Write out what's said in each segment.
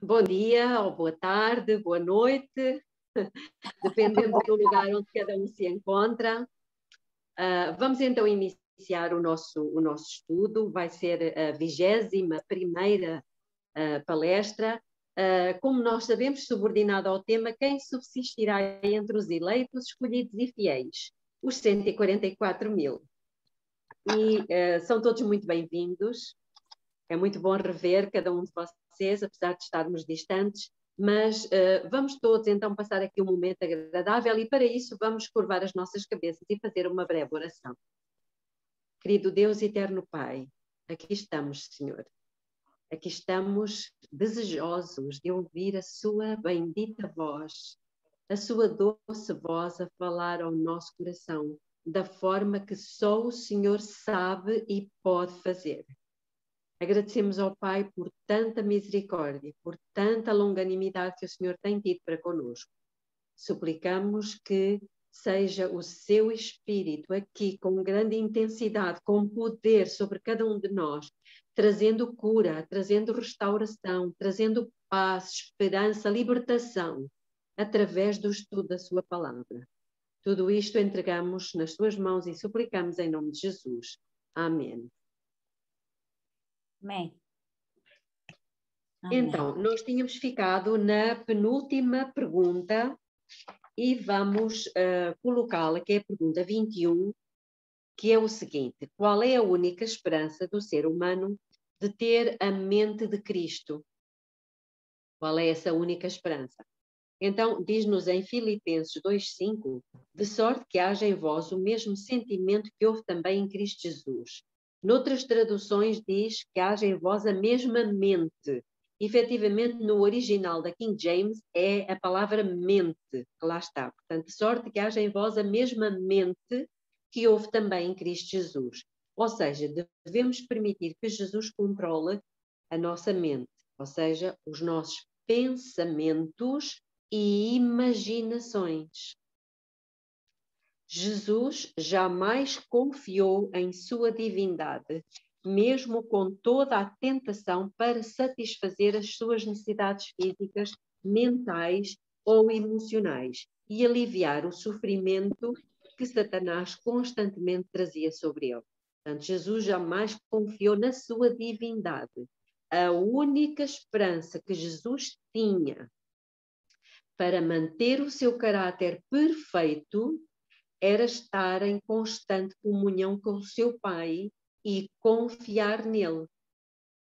Bom dia, ou boa tarde, boa noite, dependendo do lugar onde cada um se encontra. Vamos então iniciar o nosso estudo. Vai ser a 21ª palestra. Como nós sabemos, subordinado ao tema Quem subsistirá entre os eleitos, escolhidos e fiéis? Os 144.000. E são todos muito bem-vindos. É muito bom rever cada um de vocês, apesar de estarmos distantes, mas vamos todos então passar aqui um momento agradável e para isso vamos curvar as nossas cabeças e fazer uma breve oração. Querido Deus eterno Pai, aqui estamos, Senhor. Aqui estamos desejosos de ouvir a sua bendita voz, a sua doce voz a falar ao nosso coração, da forma que só o Senhor sabe e pode fazer. Agradecemos ao Pai por tanta misericórdia, por tanta longanimidade que o Senhor tem tido para conosco. Suplicamos que seja o seu Espírito aqui com grande intensidade, com poder sobre cada um de nós, trazendo cura, trazendo restauração, trazendo paz, esperança, libertação, através do estudo da sua palavra. Tudo isto entregamos nas suas mãos e suplicamos em nome de Jesus. Amém. Amém. Então, nós tínhamos ficado na penúltima pergunta e vamos colocá-la, que é a pergunta 21, que é o seguinte: qual é a única esperança do ser humano de ter a mente de Cristo? Qual é essa única esperança? Então, diz-nos em Filipenses 2,5, de sorte que haja em vós o mesmo sentimento que houve também em Cristo Jesus. Noutras traduções diz que haja em vós a mesma mente. Efetivamente, no original da King James é a palavra mente, que lá está. Portanto, de sorte que haja em vós a mesma mente que houve também em Cristo Jesus. Ou seja, devemos permitir que Jesus controle a nossa mente, ou seja, os nossos pensamentos e imaginações. Jesus jamais confiou em sua divindade, mesmo com toda a tentação para satisfazer as suas necessidades físicas, mentais ou emocionais e aliviar o sofrimento que Satanás constantemente trazia sobre ele. Portanto, Jesus jamais confiou na sua divindade. A única esperança que Jesus tinha para manter o seu caráter perfeito era estar em constante comunhão com o seu Pai e confiar nele.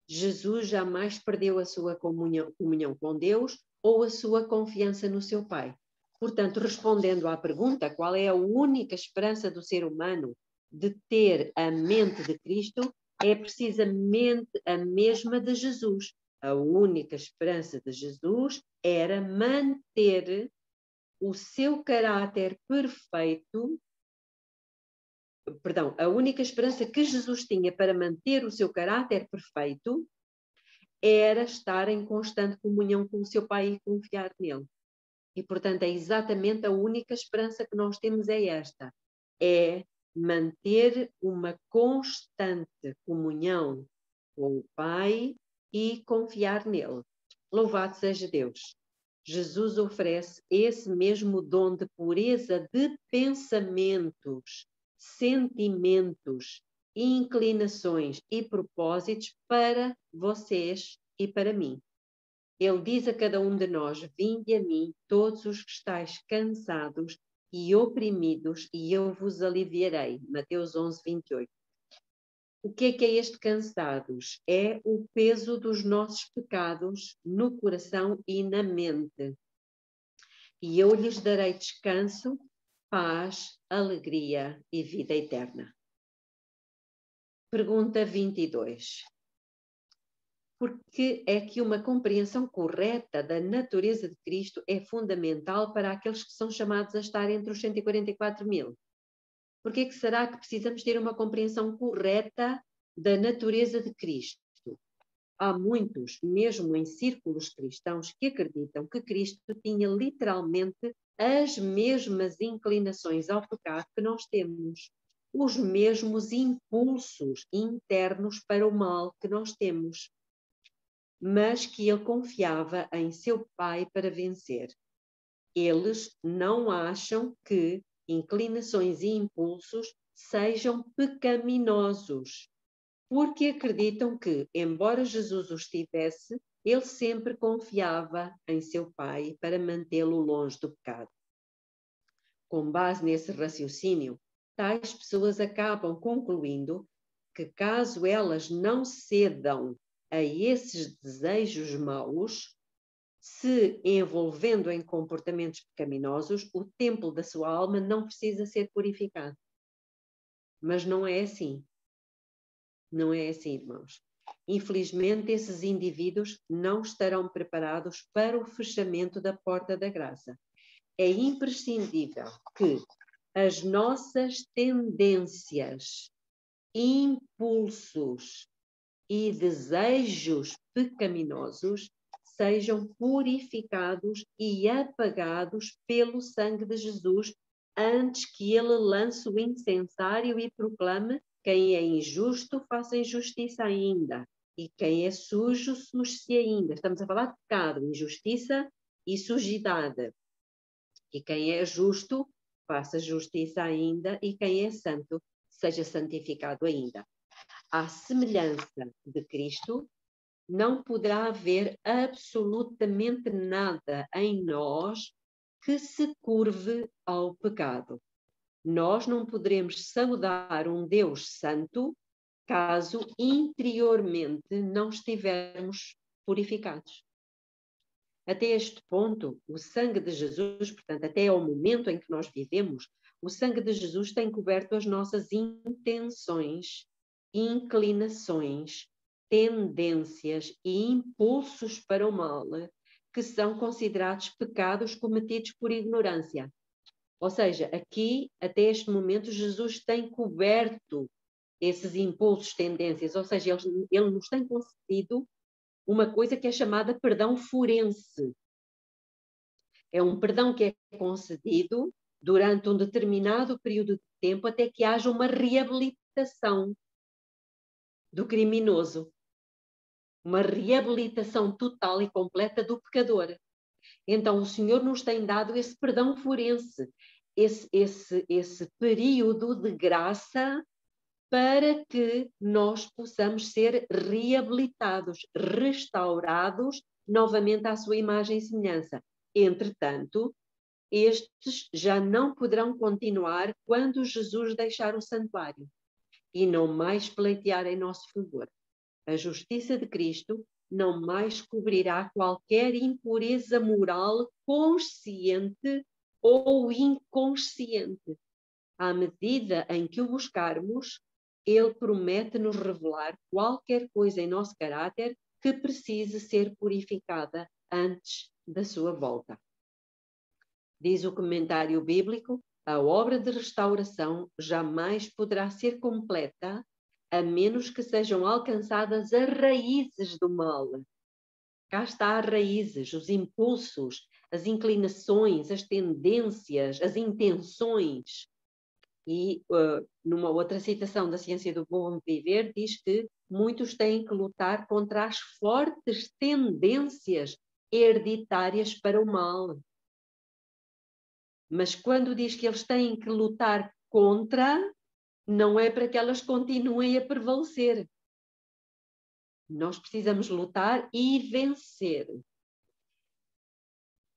Jesus jamais perdeu a sua comunhão com Deus ou a sua confiança no seu Pai. Portanto, respondendo à pergunta, qual é a única esperança do ser humano de ter a mente de Cristo, é precisamente a mesma de Jesus. A única esperança de Jesus era manter o seu caráter perfeito. Perdão, a única esperança que Jesus tinha para manter o seu caráter perfeito era estar em constante comunhão com o seu Pai e confiar nele. E, portanto, é exatamente a única esperança que nós temos é esta. É manter uma constante comunhão com o Pai e confiar nele. Louvado seja Deus. Jesus oferece esse mesmo dom de pureza de pensamentos, sentimentos, inclinações e propósitos para vocês e para mim. Ele diz a cada um de nós: vinde a mim todos os que estáis cansados e oprimidos e eu vos aliviarei. Mateus 11:28. O que é este cansados? É o peso dos nossos pecados no coração e na mente. E eu lhes darei descanso, paz, alegria e vida eterna. Pergunta 22. Por que é que uma compreensão correta da natureza de Cristo é fundamental para aqueles que são chamados a estar entre os 144.000? Por que será que precisamos ter uma compreensão correta da natureza de Cristo? Há muitos, mesmo em círculos cristãos, que acreditam que Cristo tinha literalmente as mesmas inclinações ao pecado que nós temos, os mesmos impulsos internos para o mal que nós temos. mas que ele confiava em seu Pai para vencer. Eles não acham que inclinações e impulsos sejam pecaminosos, porque acreditam que, embora Jesus os tivesse, ele sempre confiava em seu Pai para mantê-lo longe do pecado. Com base nesse raciocínio, tais pessoas acabam concluindo que, caso elas não cedam a esses desejos maus, se envolvendo em comportamentos pecaminosos, o templo da sua alma não precisa ser purificado. Mas não é assim. Não é assim, irmãos. Infelizmente, esses indivíduos não estarão preparados para o fechamento da porta da graça. É imprescindível que as nossas tendências, impulsos e desejos pecaminosos sejam purificados e apagados pelo sangue de Jesus antes que ele lance o incensário e proclame: quem é injusto, faça injustiça ainda. E quem é sujo, suje-se ainda. Estamos a falar de pecado, injustiça e sujidade. E quem é justo, faça justiça ainda. E quem é santo, seja santificado ainda. À semelhança de Cristo, não poderá haver absolutamente nada em nós que se curve ao pecado. Nós não poderemos saudar um Deus santo caso interiormente não estivermos purificados. Até este ponto, o sangue de Jesus, portanto, até ao momento em que nós vivemos, o sangue de Jesus tem coberto as nossas intenções, inclinações, tendências e impulsos para o mal, que são considerados pecados cometidos por ignorância. Ou seja, aqui, até este momento, Jesus tem coberto esses impulsos, tendências, ou seja, ele nos tem concedido uma coisa que é chamada perdão forense. É um perdão que é concedido durante um determinado período de tempo até que haja uma reabilitação do criminoso. Uma reabilitação total e completa do pecador. Então, o Senhor nos tem dado esse perdão forense, esse período de graça para que nós possamos ser reabilitados, restaurados novamente à sua imagem e semelhança. Entretanto, estes já não poderão continuar quando Jesus deixar o santuário e não mais pleitear em nosso favor. A justiça de Cristo não mais cobrirá qualquer impureza moral consciente ou inconsciente. À medida em que o buscarmos, ele promete nos revelar qualquer coisa em nosso caráter que precise ser purificada antes da sua volta. Diz o comentário bíblico: a obra de restauração jamais poderá ser completa a menos que sejam alcançadas as raízes do mal. Cá está as raízes, os impulsos, as inclinações, as tendências, as intenções. E numa outra citação da Ciência do Bom Viver diz que muitos têm que lutar contra as fortes tendências hereditárias para o mal. Mas quando diz que eles têm que lutar contra, não é para que elas continuem a prevalecer. Nós precisamos lutar e vencer.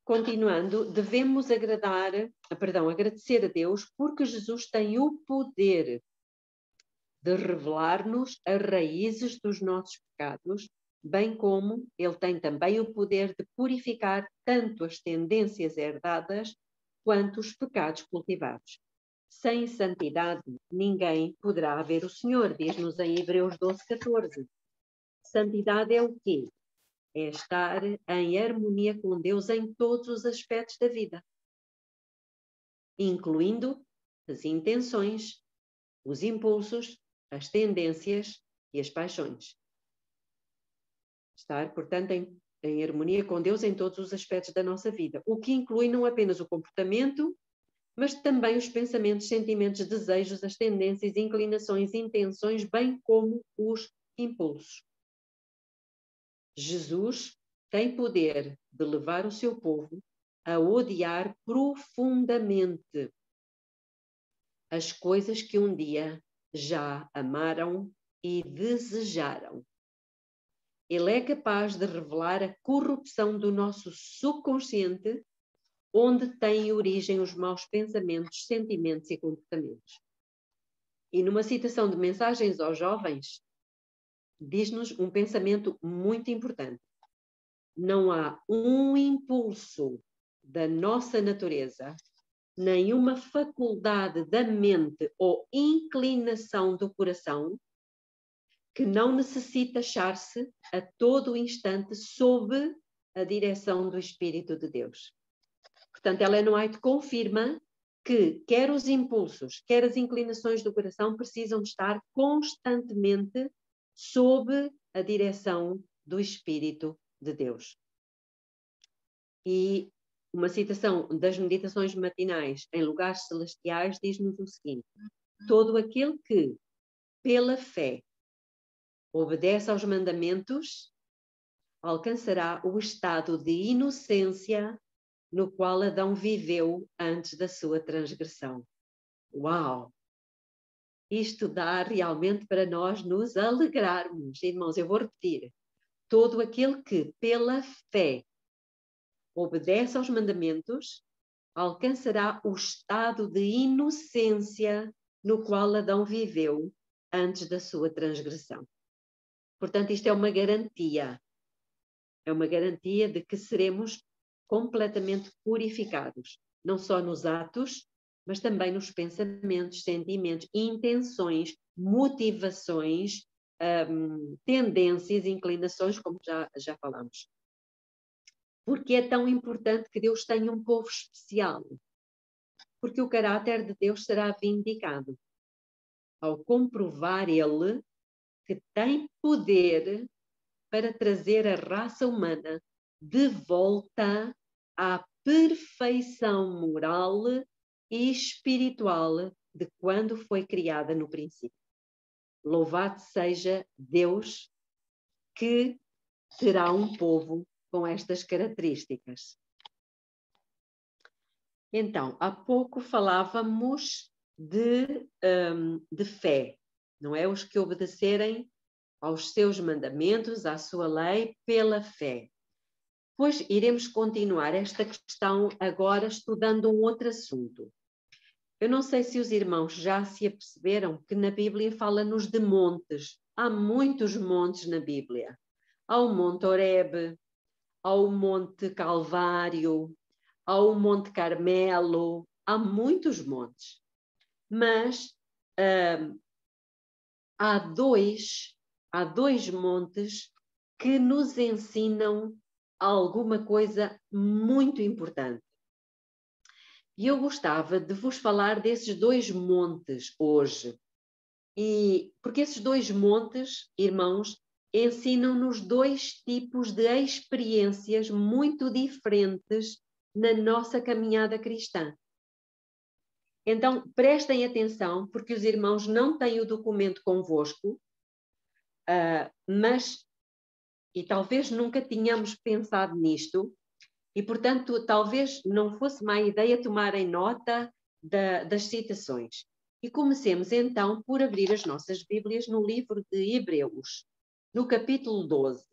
Continuando, devemos agradecer a Deus porque Jesus tem o poder de revelar-nos as raízes dos nossos pecados, bem como ele tem também o poder de purificar tanto as tendências herdadas quanto os pecados cultivados. Sem santidade, ninguém poderá ver o Senhor, diz-nos em Hebreus 12:14. Santidade é o quê? É estar em harmonia com Deus em todos os aspectos da vida, incluindo as intenções, os impulsos, as tendências e as paixões. Estar, portanto, em harmonia com Deus em todos os aspectos da nossa vida, o que inclui não apenas o comportamento, mas também os pensamentos, sentimentos, desejos, as tendências, inclinações, intenções, bem como os impulsos. Jesus tem poder de levar o seu povo a odiar profundamente as coisas que um dia já amaram e desejaram. Ele é capaz de revelar a corrupção do nosso subconsciente, onde têm origem os maus pensamentos, sentimentos e comportamentos. E numa citação de Mensagens aos Jovens, diz-nos um pensamento muito importante. Não há um impulso da nossa natureza, nenhuma faculdade da mente ou inclinação do coração que não necessita achar-se a todo instante sob a direção do Espírito de Deus. Portanto, Ellen White confirma que quer os impulsos, quer as inclinações do coração precisam estar constantemente sob a direção do Espírito de Deus. E uma citação das meditações matinais em lugares celestiais diz-nos o seguinte: todo aquele que, pela fé, obedece aos mandamentos, alcançará o estado de inocência no qual Adão viveu antes da sua transgressão. Uau! Isto dá realmente para nós nos alegrarmos. Irmãos, eu vou repetir. Todo aquele que, pela fé, obedece aos mandamentos, alcançará o estado de inocência no qual Adão viveu antes da sua transgressão. Portanto, isto é uma garantia. É uma garantia de que seremos completamente purificados, não só nos atos, mas também nos pensamentos, sentimentos, intenções, motivações, tendências, inclinações, como já falamos. Porque é tão importante que Deus tenha um povo especial? Porque o caráter de Deus será vindicado ao comprovar Ele que tem poder para trazer a raça humana de volta à perfeição moral e espiritual de quando foi criada no princípio. Louvado seja Deus que terá um povo com estas características. Então, há pouco falávamos de fé, não é? Os que obedecerem aos seus mandamentos, à sua lei, pela fé. Pois iremos continuar esta questão agora estudando um outro assunto. Eu não sei se os irmãos já se aperceberam que na Bíblia fala-nos de montes. Há muitos montes na Bíblia. Há o Monte Horebe, há o Monte Calvário, há o Monte Carmelo, há muitos montes. Mas há dois montes que nos ensinam alguma coisa muito importante. E eu gostava de vos falar desses dois montes hoje. Porque esses dois montes, irmãos, ensinam-nos dois tipos de experiências muito diferentes na nossa caminhada cristã. Então, prestem atenção, porque os irmãos não têm o documento convosco, e talvez nunca tínhamos pensado nisto, e, portanto, talvez não fosse má ideia tomarem nota das citações. E comecemos, então, por abrir as nossas Bíblias no livro de Hebreus, no capítulo 12.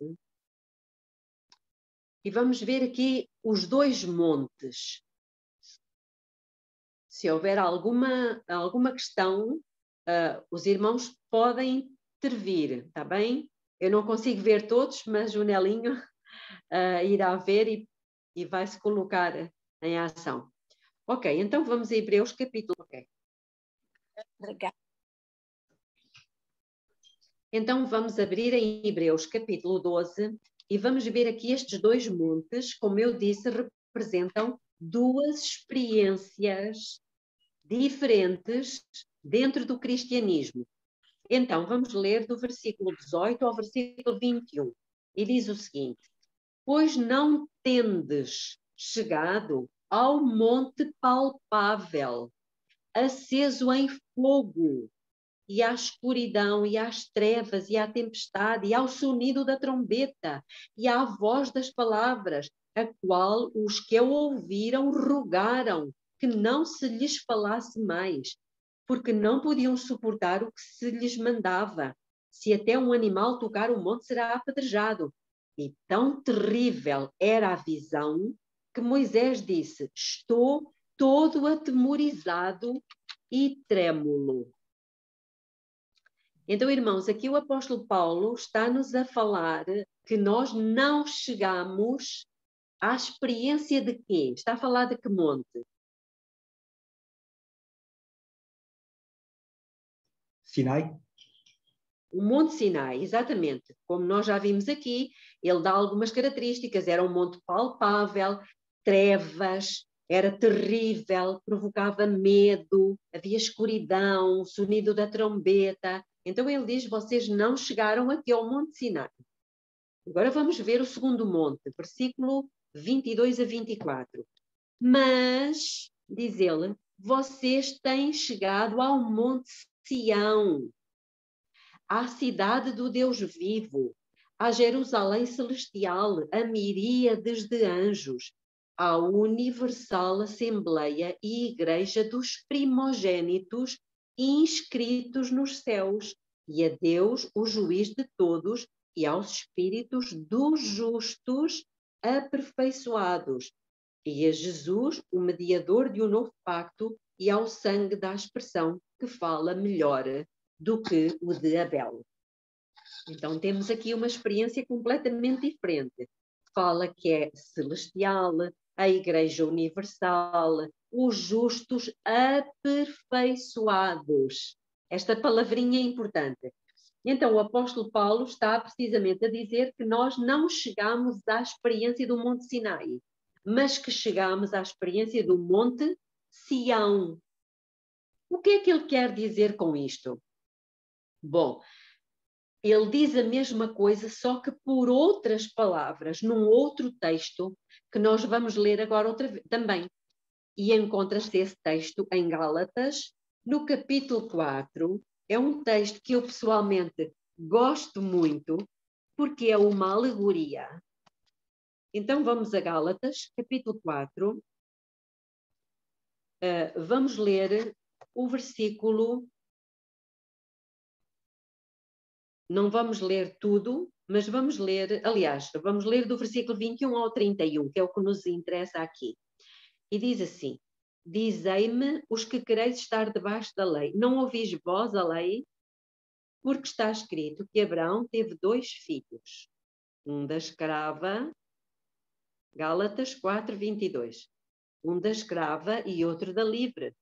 E vamos ver aqui os dois montes. Se houver alguma questão, os irmãos podem intervir, está bem? Eu não consigo ver todos, mas o Nelinho irá ver e vai se colocar em ação. Ok, então vamos a Hebreus capítulo. Okay. Então vamos abrir em Hebreus capítulo 12 e vamos ver aqui estes dois montes, como eu disse, representam duas experiências diferentes dentro do cristianismo. Então vamos ler do versículo 18 ao versículo 21. E diz o seguinte: pois não tendes chegado ao monte palpável, aceso em fogo, e à escuridão, e às trevas, e à tempestade, e ao sonido da trombeta, e à voz das palavras, a qual os que a ouviram rogaram que não se lhes falasse mais, porque não podiam suportar o que se lhes mandava. Se até um animal tocar o monte, será apedrejado. E tão terrível era a visão que Moisés disse: estou todo atemorizado e trêmulo. Então, irmãos, aqui o apóstolo Paulo está-nos a falar que nós não chegamos à experiência de quê? Está a falar de que monte? Sinai? O Monte Sinai, exatamente. Como nós já vimos aqui, ele dá algumas características. Era um monte palpável, trevas, era terrível, provocava medo, havia escuridão, o sonido da trombeta. Então ele diz, vocês não chegaram aqui ao Monte Sinai. Agora vamos ver o segundo monte, versículo 22 a 24. Mas, diz ele, vocês têm chegado ao Monte Sião, à cidade do Deus vivo, à Jerusalém celestial, a miríades de anjos, à universal Assembleia e Igreja dos primogênitos inscritos nos céus, e a Deus, o juiz de todos, e aos espíritos dos justos aperfeiçoados, e a Jesus, o mediador de um novo pacto, e ao sangue da aspersão, que fala melhor do que o de Abel. Então temos aqui uma experiência completamente diferente. Fala que é celestial, a Igreja Universal, os justos aperfeiçoados. Esta palavrinha é importante. Então o apóstolo Paulo está precisamente a dizer que nós não chegamos à experiência do Monte Sinai, mas que chegamos à experiência do Monte Sião. O que é que ele quer dizer com isto? Bom, ele diz a mesma coisa, só que por outras palavras, num outro texto, que nós vamos ler agora outra vez também. E encontra-se esse texto em Gálatas, no capítulo 4. É um texto que eu pessoalmente gosto muito, porque é uma alegoria. Então vamos a Gálatas, capítulo 4. Vamos ler o versículo. Não vamos ler tudo, mas vamos ler, aliás, vamos ler do versículo 21 ao 31, que é o que nos interessa aqui. E diz assim: dizei-me os que quereis estar debaixo da lei, não ouvis vós a lei? Porque está escrito que Abraão teve 2 filhos, um da escrava, Gálatas 4, 22, um da escrava e outro da livre.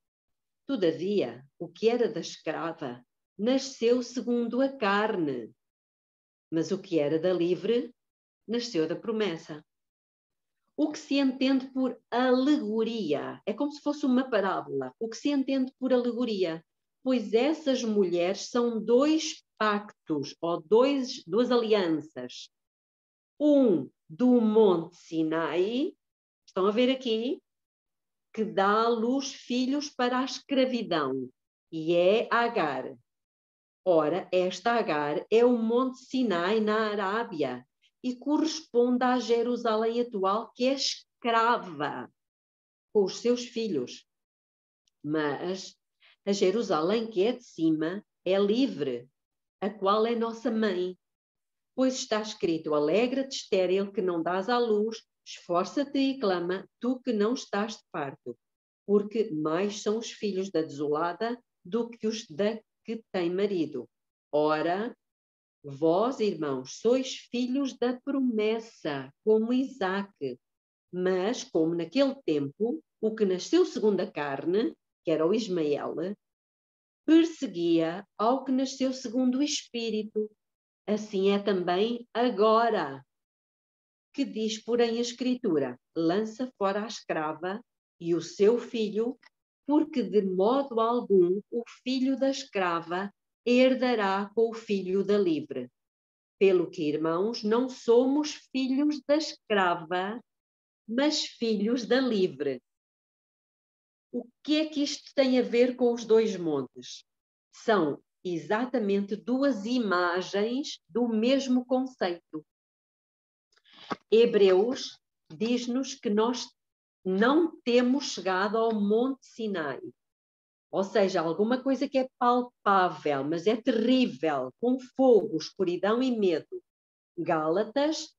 Todavia, o que era da escrava nasceu segundo a carne, mas o que era da livre nasceu da promessa. O que se entende por alegoria é como se fosse uma parábola. O que se entende por alegoria? Pois essas mulheres são 2 pactos, ou duas alianças. Um do Monte Sinai, estão a ver aqui, que dá à luz filhos para a escravidão, e é Agar. Ora, esta Agar é o Monte Sinai na Arábia e corresponde à Jerusalém atual, que é escrava com os seus filhos. Mas a Jerusalém que é de cima é livre, a qual é nossa mãe. Pois está escrito: alegra-te, estéril, que não dás à luz, esforça-te e clama, tu que não estás de parto, porque mais são os filhos da desolada do que os da que tem marido. Ora, vós, irmãos, sois filhos da promessa, como Isaque. Mas, como naquele tempo, o que nasceu segundo a carne, que era o Ismael, perseguia ao que nasceu segundo o Espírito. Assim é também agora. Que diz, porém, a Escritura: lança fora a escrava e o seu filho, porque de modo algum o filho da escrava herdará com o filho da livre. Pelo que, irmãos, não somos filhos da escrava, mas filhos da livre. O que é que isto tem a ver com os 2 montes? São exatamente duas imagens do mesmo conceito. Hebreus diz-nos que nós não temos chegado ao Monte Sinai. Ou seja, alguma coisa que é palpável, mas é terrível, com fogo, escuridão e medo. Gálatas,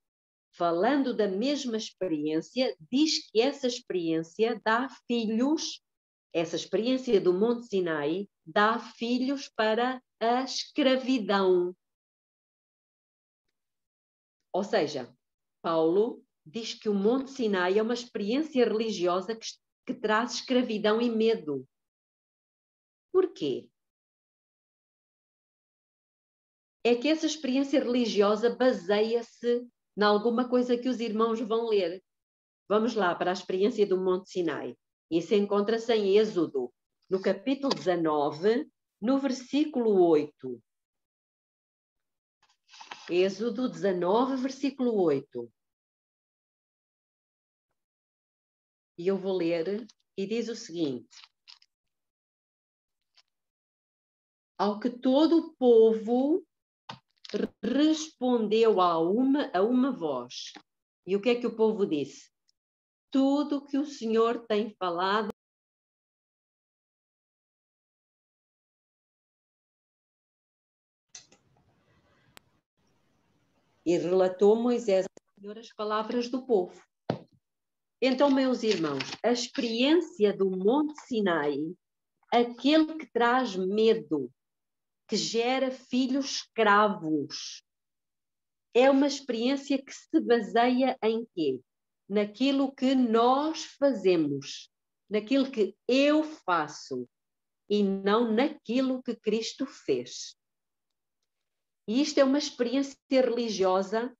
falando da mesma experiência, diz que essa experiência dá filhos, essa experiência do Monte Sinai dá filhos para a escravidão. Ou seja, Paulo diz que o Monte Sinai é uma experiência religiosa que traz escravidão e medo. Por quê? É que essa experiência religiosa baseia-se em alguma coisa que os irmãos vão ler. Vamos lá para a experiência do Monte Sinai. Isso encontra-se em Êxodo, no capítulo 19, no versículo 8. Êxodo 19, versículo 8. E eu vou ler, e diz o seguinte: ao que todo o povo respondeu a uma voz. E o que é que o povo disse? Tudo que o Senhor tem falado. E relatou Moisés ao Senhor as palavras do povo. Então, meus irmãos, a experiência do Monte Sinai, aquele que traz medo, que gera filhos escravos, é uma experiência que se baseia em quê? Naquilo que nós fazemos, naquilo que eu faço, e não naquilo que Cristo fez. E isto é uma experiência religiosa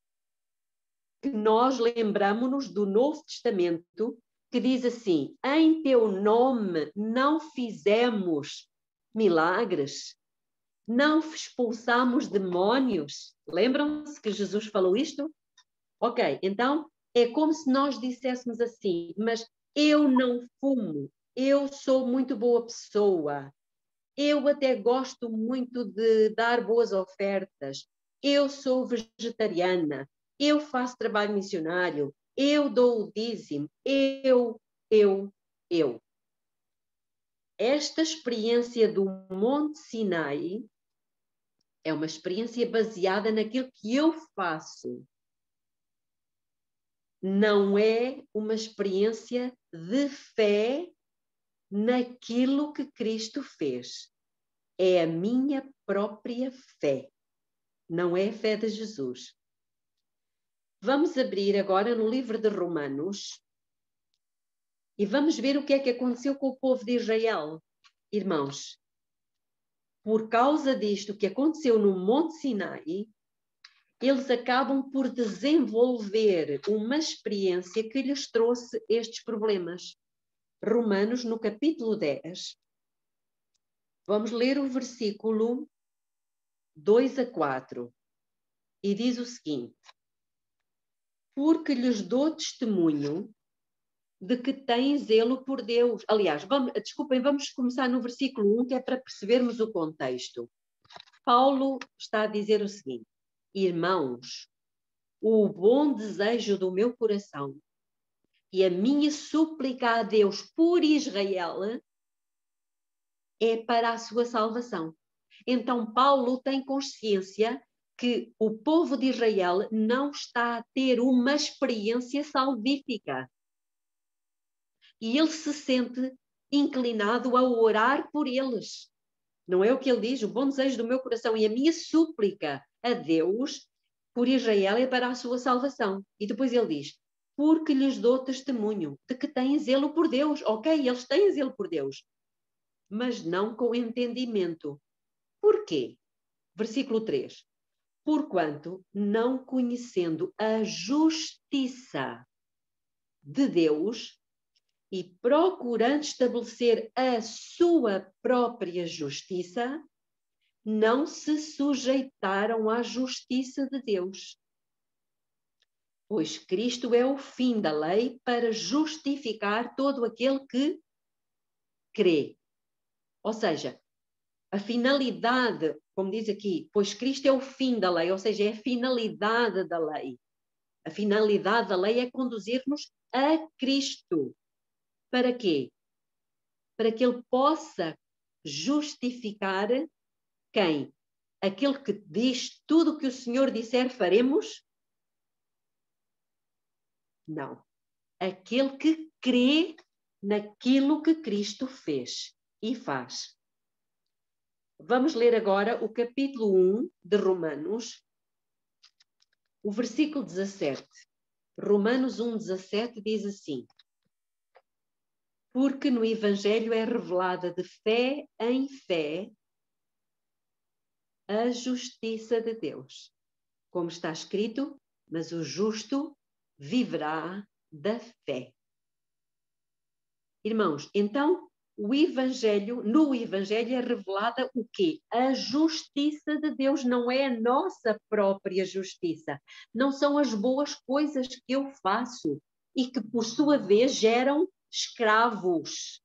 que nós lembramos-nos do Novo Testamento, que diz assim: em teu nome não fizemos milagres, não expulsamos demónios. Lembram-se que Jesus falou isto? Ok, então é como se nós disséssemos assim: mas eu não fumo, eu sou muito boa pessoa, eu até gosto muito de dar boas ofertas, eu sou vegetariana, eu faço trabalho missionário, eu dou o dízimo, eu. Esta experiência do Monte Sinai é uma experiência baseada naquilo que eu faço. Não é uma experiência de fé naquilo que Cristo fez. É a minha própria fé. Não é a fé de Jesus. Vamos abrir agora no livro de Romanos e vamos ver o que é que aconteceu com o povo de Israel. Irmãos, por causa disto que aconteceu no Monte Sinai, eles acabam por desenvolver uma experiência que lhes trouxe estes problemas. Romanos, no capítulo 10, vamos ler o versículo 2 a 4, e diz o seguinte: porque lhes dou testemunho de que têm zelo por Deus. Aliás, desculpem, vamos começar no versículo 1, que é para percebermos o contexto. Paulo está a dizer o seguinte: irmãos, o bom desejo do meu coração e a minha súplica a Deus por Israel é para a sua salvação. Então, Paulo tem consciência que o povo de Israel não está a ter uma experiência salvífica. E ele se sente inclinado a orar por eles. Não é o que ele diz? O bom desejo do meu coração e a minha súplica a Deus por Israel é para a sua salvação. E depois ele diz: porque lhes dou testemunho de que têm zelo por Deus. Ok, eles têm zelo por Deus, mas não com entendimento. Porquê? Versículo 3. Porquanto, não conhecendo a justiça de Deus e procurando estabelecer a sua própria justiça, não se sujeitaram à justiça de Deus. Pois Cristo é o fim da lei para justificar todo aquele que crê. Ou seja, A finalidade, como diz aqui, pois Cristo é o fim da lei, ou seja, é a finalidade da lei. A finalidade da lei é conduzir-nos a Cristo. Para quê? Para que Ele possa justificar quem? Aquele que diz tudo o que o Senhor disser faremos? Não. Aquele que crê naquilo que Cristo fez e faz. Vamos ler agora o capítulo 1 de Romanos, o versículo 17. Romanos 1,17 diz assim: porque no Evangelho é revelada de fé em fé a justiça de Deus. Como está escrito, mas o justo viverá da fé. Irmãos, então, no Evangelho é revelada o quê? A justiça de Deus, não é a nossa própria justiça. Não são as boas coisas que eu faço e que, por sua vez, geram escravos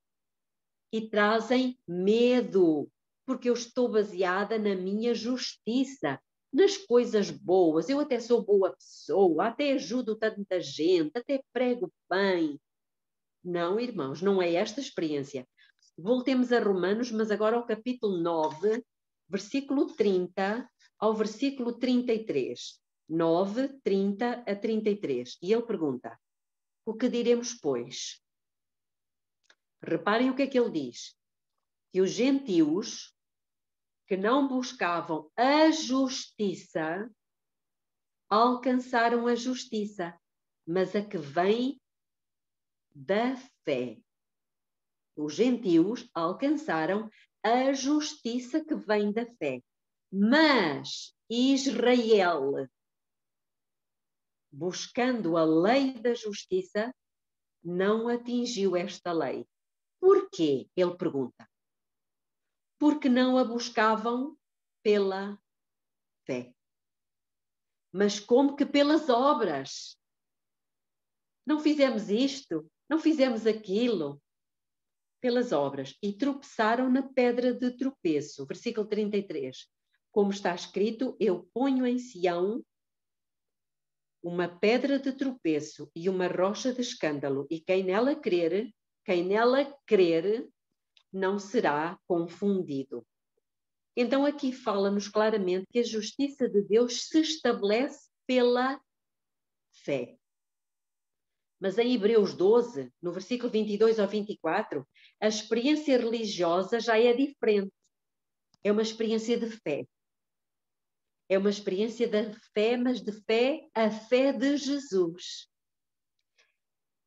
e trazem medo, porque eu estou baseada na minha justiça, nas coisas boas. Eu até sou boa pessoa, até ajudo tanta gente, até prego bem. Não, irmãos, não é esta a experiência. Voltemos a Romanos, mas agora ao capítulo 9, versículo 30 ao versículo 33. 9, 30 a 33. E ele pergunta: o que diremos, pois? Reparem o que é que ele diz. Que os gentios que não buscavam a justiça alcançaram a justiça, mas a que vem da fé. Os gentios alcançaram a justiça que vem da fé. Mas Israel, buscando a lei da justiça, não atingiu esta lei. Por quê? Ele pergunta. Porque não a buscavam pela fé, mas como que pelas obras. Não fizemos isto, não fizemos aquilo, pelas obras, e tropeçaram na pedra de tropeço. Versículo 33. Como está escrito, eu ponho em Sião uma pedra de tropeço e uma rocha de escândalo, e quem nela crer, não será confundido. Então aqui fala-nos claramente que a justiça de Deus se estabelece pela fé. Mas em Hebreus 12, no versículo 22 ao 24, a experiência religiosa já é diferente. É uma experiência de fé. É uma experiência de fé, mas de fé, a fé de Jesus.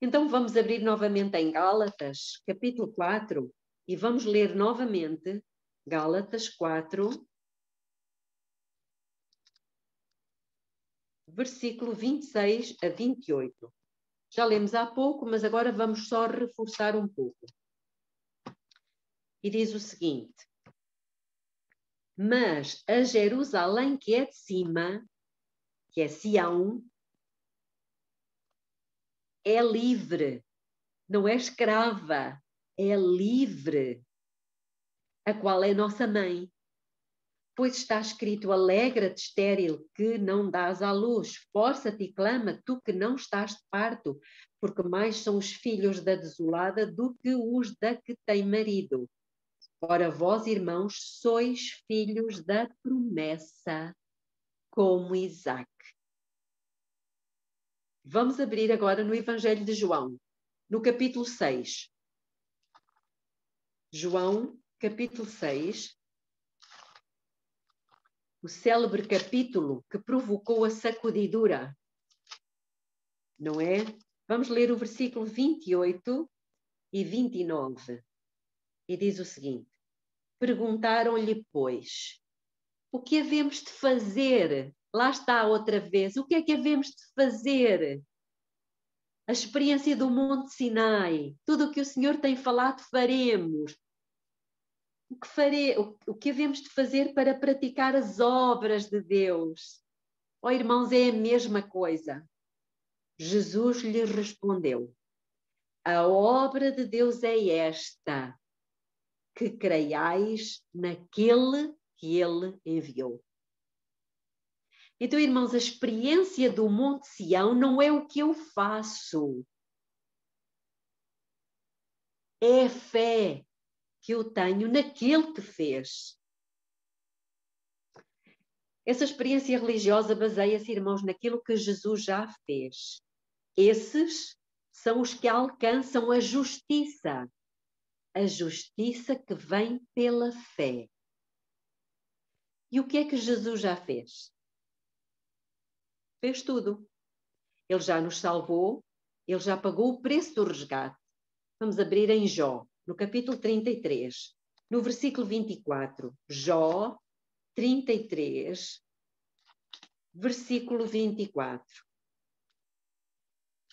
Então vamos abrir novamente em Gálatas, capítulo 4, e vamos ler novamente Gálatas 4, versículo 26 a 28. Já lemos há pouco, mas agora vamos só reforçar um pouco. E diz o seguinte: mas a Jerusalém que é de cima, que é Sião, é livre, não é escrava, é livre, a qual é nossa mãe. Pois está escrito: alegra-te, estéril, que não dás à luz, força-te e clama, tu que não estás de parto, porque mais são os filhos da desolada do que os da que tem marido. Ora, vós, irmãos, sois filhos da promessa, como Isaque. Vamos abrir agora no Evangelho de João, no capítulo 6. João, capítulo 6. O célebre capítulo que provocou a sacudidura, não é? Vamos ler o versículo 28 e 29. E diz o seguinte: perguntaram-lhe, pois, o que havemos de fazer? Lá está outra vez. O que é que havemos de fazer? A experiência do Monte Sinai. Tudo o que o Senhor tem falado, faremos. O que havemos de fazer para praticar as obras de Deus? Oh, irmãos, é a mesma coisa. Jesus lhe respondeu: a obra de Deus é esta, que creiais naquele que ele enviou. Então, irmãos, a experiência do Monte Sião não é o que eu faço. É a fé que eu tenho naquele que fez. Essa experiência religiosa baseia-se, irmãos, naquilo que Jesus já fez. Esses são os que alcançam a justiça que vem pela fé. E o que é que Jesus já fez? Fez tudo. Ele já nos salvou, ele já pagou o preço do resgate. Vamos abrir em Jó, no capítulo 33, no versículo 24. Jó 33, versículo 24.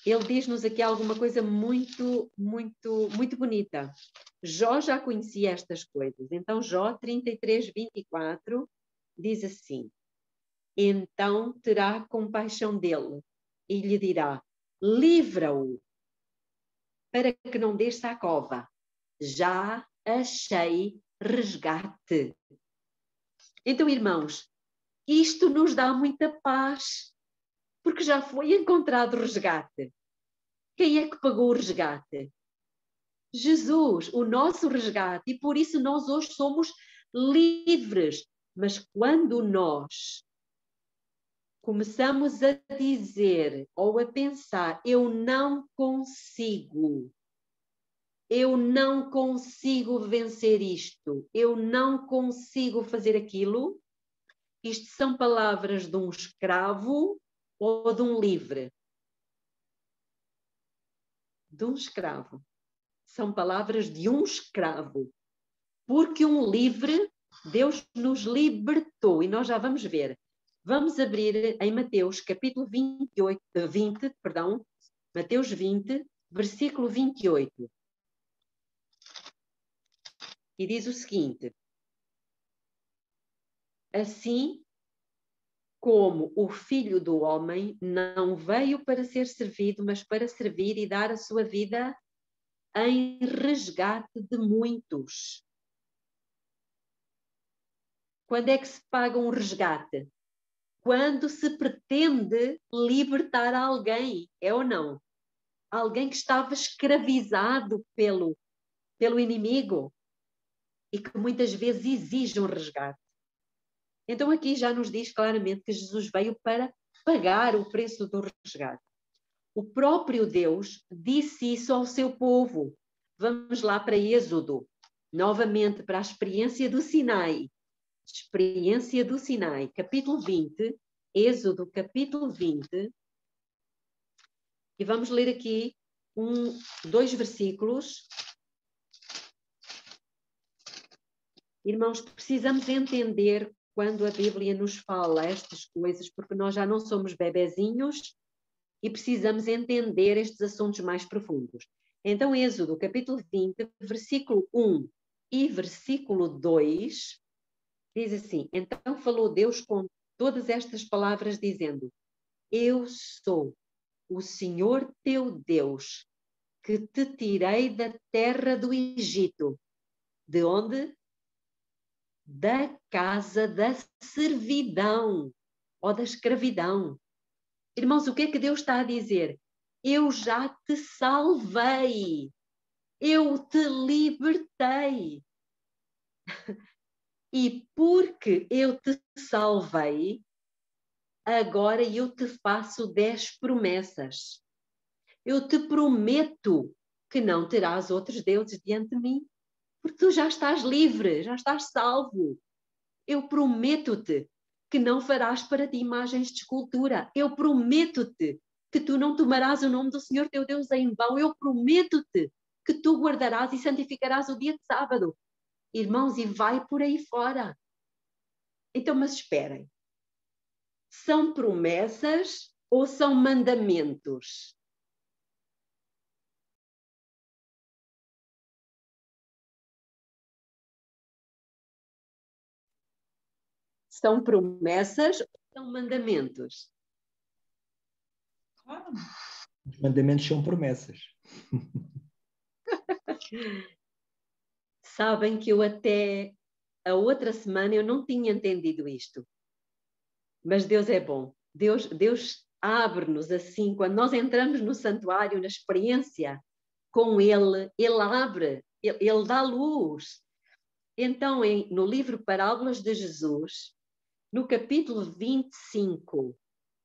Ele diz-nos aqui alguma coisa muito bonita. Jó já conhecia estas coisas. Então, Jó 33, 24 diz assim: então terá compaixão dele e lhe dirá: livra-o, para que não desça à cova. Já achei resgate. Então, irmãos, isto nos dá muita paz, porque já foi encontrado resgate. Quem é que pagou o resgate? Jesus, o nosso resgate, e por isso nós hoje somos livres. Mas quando nós começamos a dizer ou a pensar, eu não consigo vencer isto, eu não consigo fazer aquilo, isto são palavras de um escravo ou de um livre? De um escravo. São palavras de um escravo. Porque um livre, Deus nos libertou. E nós já vamos ver. Vamos abrir em Mateus, capítulo 20, Mateus 20, versículo 28. E diz o seguinte: assim como o Filho do Homem não veio para ser servido, mas para servir e dar a sua vida em resgate de muitos. Quando é que se paga um resgate? Quando se pretende libertar alguém, é ou não? Alguém que estava escravizado pelo inimigo e que muitas vezes exige um resgate. Então aqui já nos diz claramente que Jesus veio para pagar o preço do resgate. O próprio Deus disse isso ao seu povo. Vamos lá para Êxodo, novamente para a experiência do Sinai. Experiência do Sinai, capítulo 20, Êxodo, capítulo 20, e vamos ler aqui dois versículos. Irmãos, precisamos entender quando a Bíblia nos fala estas coisas, porque nós já não somos bebezinhos e precisamos entender estes assuntos mais profundos. Então, Êxodo, capítulo 20, versículo 1 e versículo 2, diz assim: então falou Deus com todas estas palavras, dizendo: eu sou o Senhor teu Deus, que te tirei da terra do Egito. De onde? Da casa da servidão ou da escravidão. Irmãos, o que é que Deus está a dizer? Eu já te salvei. Eu te libertei. E porque eu te salvei, agora eu te faço 10 promessas. Eu te prometo que não terás outros deuses diante de mim, porque tu já estás livre, já estás salvo. Eu prometo-te que não farás para ti imagens de escultura. Eu prometo-te que tu não tomarás o nome do Senhor teu Deus em vão. Eu prometo-te que tu guardarás e santificarás o dia de sábado. Irmãos, e vai por aí fora. Então, mas esperem. São promessas ou são mandamentos? São promessas ou são mandamentos? Claro. Os mandamentos são promessas. Sabem que eu até a outra semana eu não tinha entendido isto. Mas Deus é bom. Deus abre-nos assim, quando nós entramos no santuário, na experiência com Ele, Ele abre, Ele dá luz. Então, no livro Parábolas de Jesus, no capítulo 25,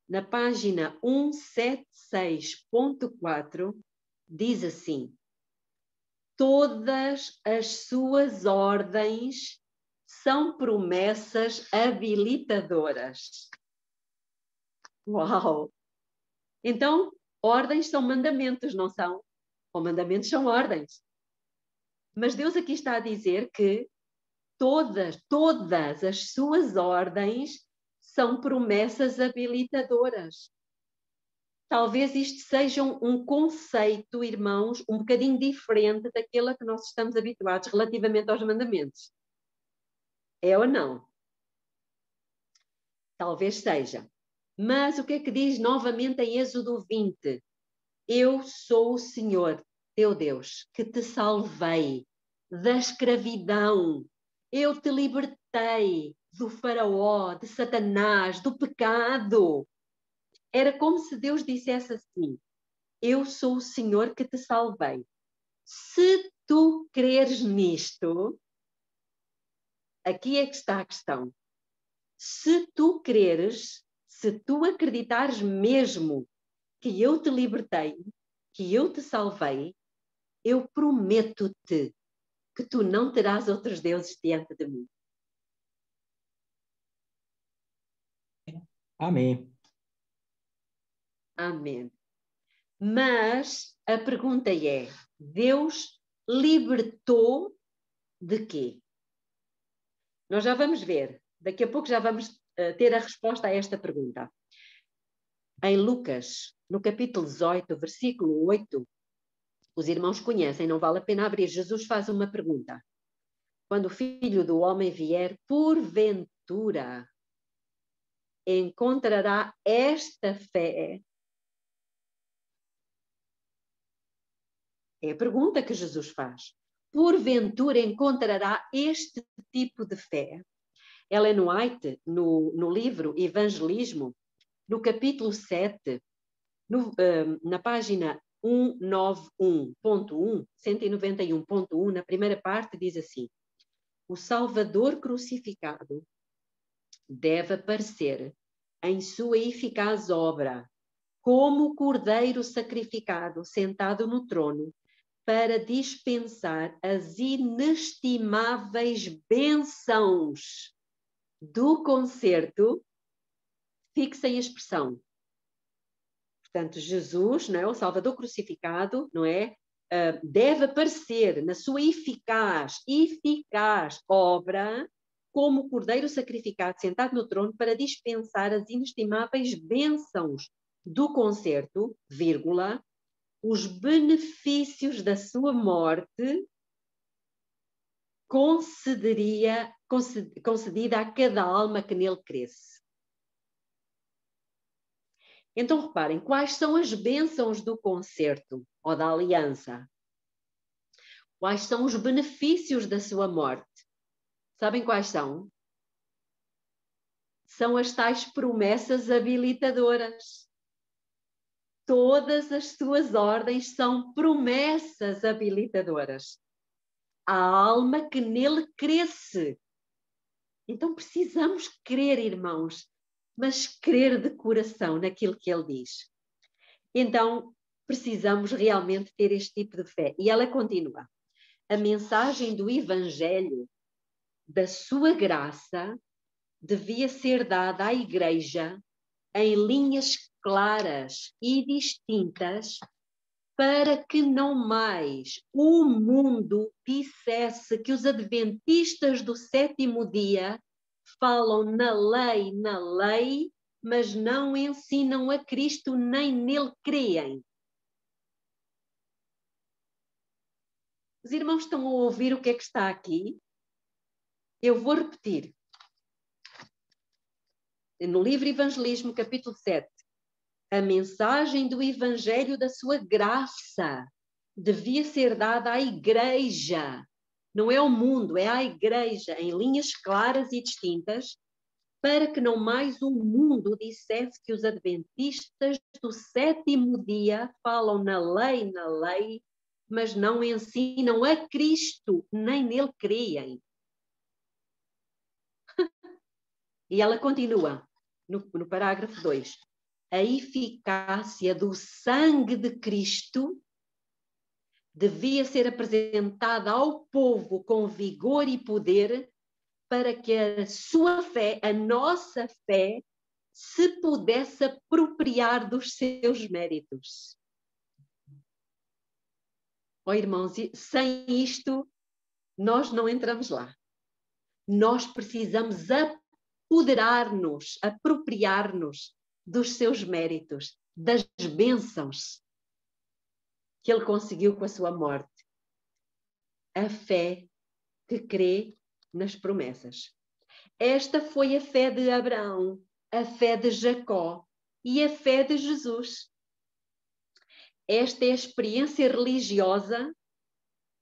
na página 176.4, diz assim: todas as suas ordens são promessas habilitadoras. Uau! Então, ordens são mandamentos, não são? Ou mandamentos são ordens. Mas Deus aqui está a dizer que todas as suas ordens são promessas habilitadoras. Talvez isto seja um conceito, irmãos, um bocadinho diferente daquele a que nós estamos habituados relativamente aos mandamentos. É ou não? Talvez seja. Mas o que é que diz novamente em Êxodo 20? Eu sou o Senhor, teu Deus, que te salvei da escravidão. Eu te libertei do faraó, de Satanás, do pecado. Era como se Deus dissesse assim: eu sou o Senhor que te salvei. Se tu creres nisto, aqui é que está a questão. Se tu creres, se tu acreditares mesmo que eu te libertei, que eu te salvei, eu prometo-te que tu não terás outros deuses diante de mim. Amém. Amém. Mas a pergunta é: Deus libertou de quê? Nós já vamos ver. Daqui a pouco já vamos ter a resposta a esta pergunta. Em Lucas, no capítulo 18, versículo 8, os irmãos conhecem, não vale a pena abrir. Jesus faz uma pergunta. Quando o Filho do Homem vier, porventura encontrará esta fé? É a pergunta que Jesus faz. Porventura encontrará este tipo de fé? Ellen White, no livro Evangelismo, no capítulo 7, na página 191.1, 191.1, na primeira parte, diz assim: o Salvador crucificado deve aparecer em sua eficaz obra, como o Cordeiro sacrificado sentado no trono, para dispensar as inestimáveis bênçãos do concerto. Fixem a expressão. Portanto, Jesus, não é, o Salvador crucificado, não é, deve aparecer na sua eficaz obra, como o Cordeiro sacrificado sentado no trono, para dispensar as inestimáveis bênçãos do concerto, vírgula, os benefícios da sua morte concedida a cada alma que nele cresce. Então, reparem, quais são as bênçãos do concerto ou da aliança? Quais são os benefícios da sua morte? Sabem quais são? São as tais promessas habilitadoras. Todas as suas ordens são promessas habilitadoras. A alma que nele cresce. Então precisamos crer, irmãos, mas crer de coração naquilo que ele diz. Então precisamos realmente ter este tipo de fé. E ela continua. A mensagem do Evangelho, da sua graça, devia ser dada à Igreja em linhas claras e distintas, para que não mais o mundo dissesse que os adventistas do sétimo dia falam na lei, mas não ensinam a Cristo nem nele creem. Os irmãos estão a ouvir o que é que está aqui? Eu vou repetir. No livro Evangelismo, capítulo 7, a mensagem do Evangelho da sua graça devia ser dada à Igreja Não é o mundo, é a igreja, em linhas claras e distintas, para que não mais o mundo dissesse que os adventistas do sétimo dia falam na lei, mas não ensinam a Cristo, nem nele creem. E ela continua, no parágrafo 2. A eficácia do sangue de Cristo devia ser apresentada ao povo com vigor e poder para que a sua fé, a nossa fé, se pudesse apropriar dos seus méritos. Oh, irmãos, sem isto, nós não entramos lá. Nós precisamos apoderar-nos, apropriar-nos dos seus méritos, das bênçãos que ele conseguiu com a sua morte. A fé que crê nas promessas. Esta foi a fé de Abraão, a fé de Jacó e a fé de Jesus. Esta é a experiência religiosa,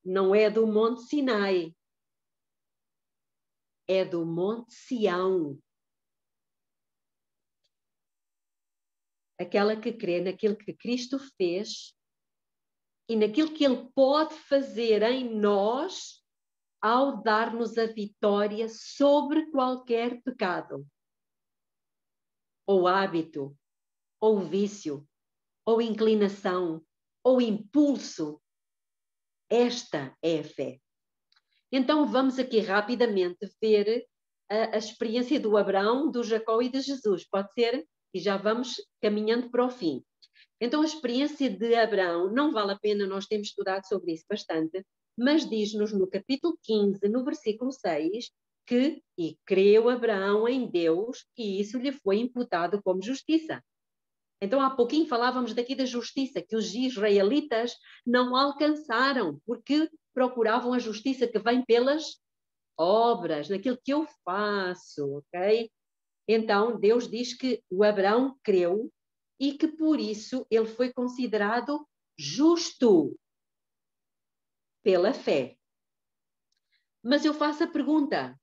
não é do Monte Sinai, é do Monte Sião. Aquela que crê naquilo que Cristo fez e naquilo que Ele pode fazer em nós ao dar-nos a vitória sobre qualquer pecado, ou hábito, ou vício, ou inclinação, ou impulso. Esta é a fé. Então vamos aqui rapidamente ver a experiência do Abraão, do Jacó e de Jesus. Pode ser? E já vamos caminhando para o fim. Então a experiência de Abraão, não vale a pena, nós temos estudado sobre isso bastante, mas diz-nos no capítulo 15, no versículo 6, que e creu Abraão em Deus e isso lhe foi imputado como justiça. Então, há pouquinho falávamos daqui da justiça, que os israelitas não alcançaram, porque procuravam a justiça que vem pelas obras, naquilo que eu faço, ok? Então, Deus diz que o Abraão creu e que por isso ele foi considerado justo pela fé. Mas eu faço a pergunta: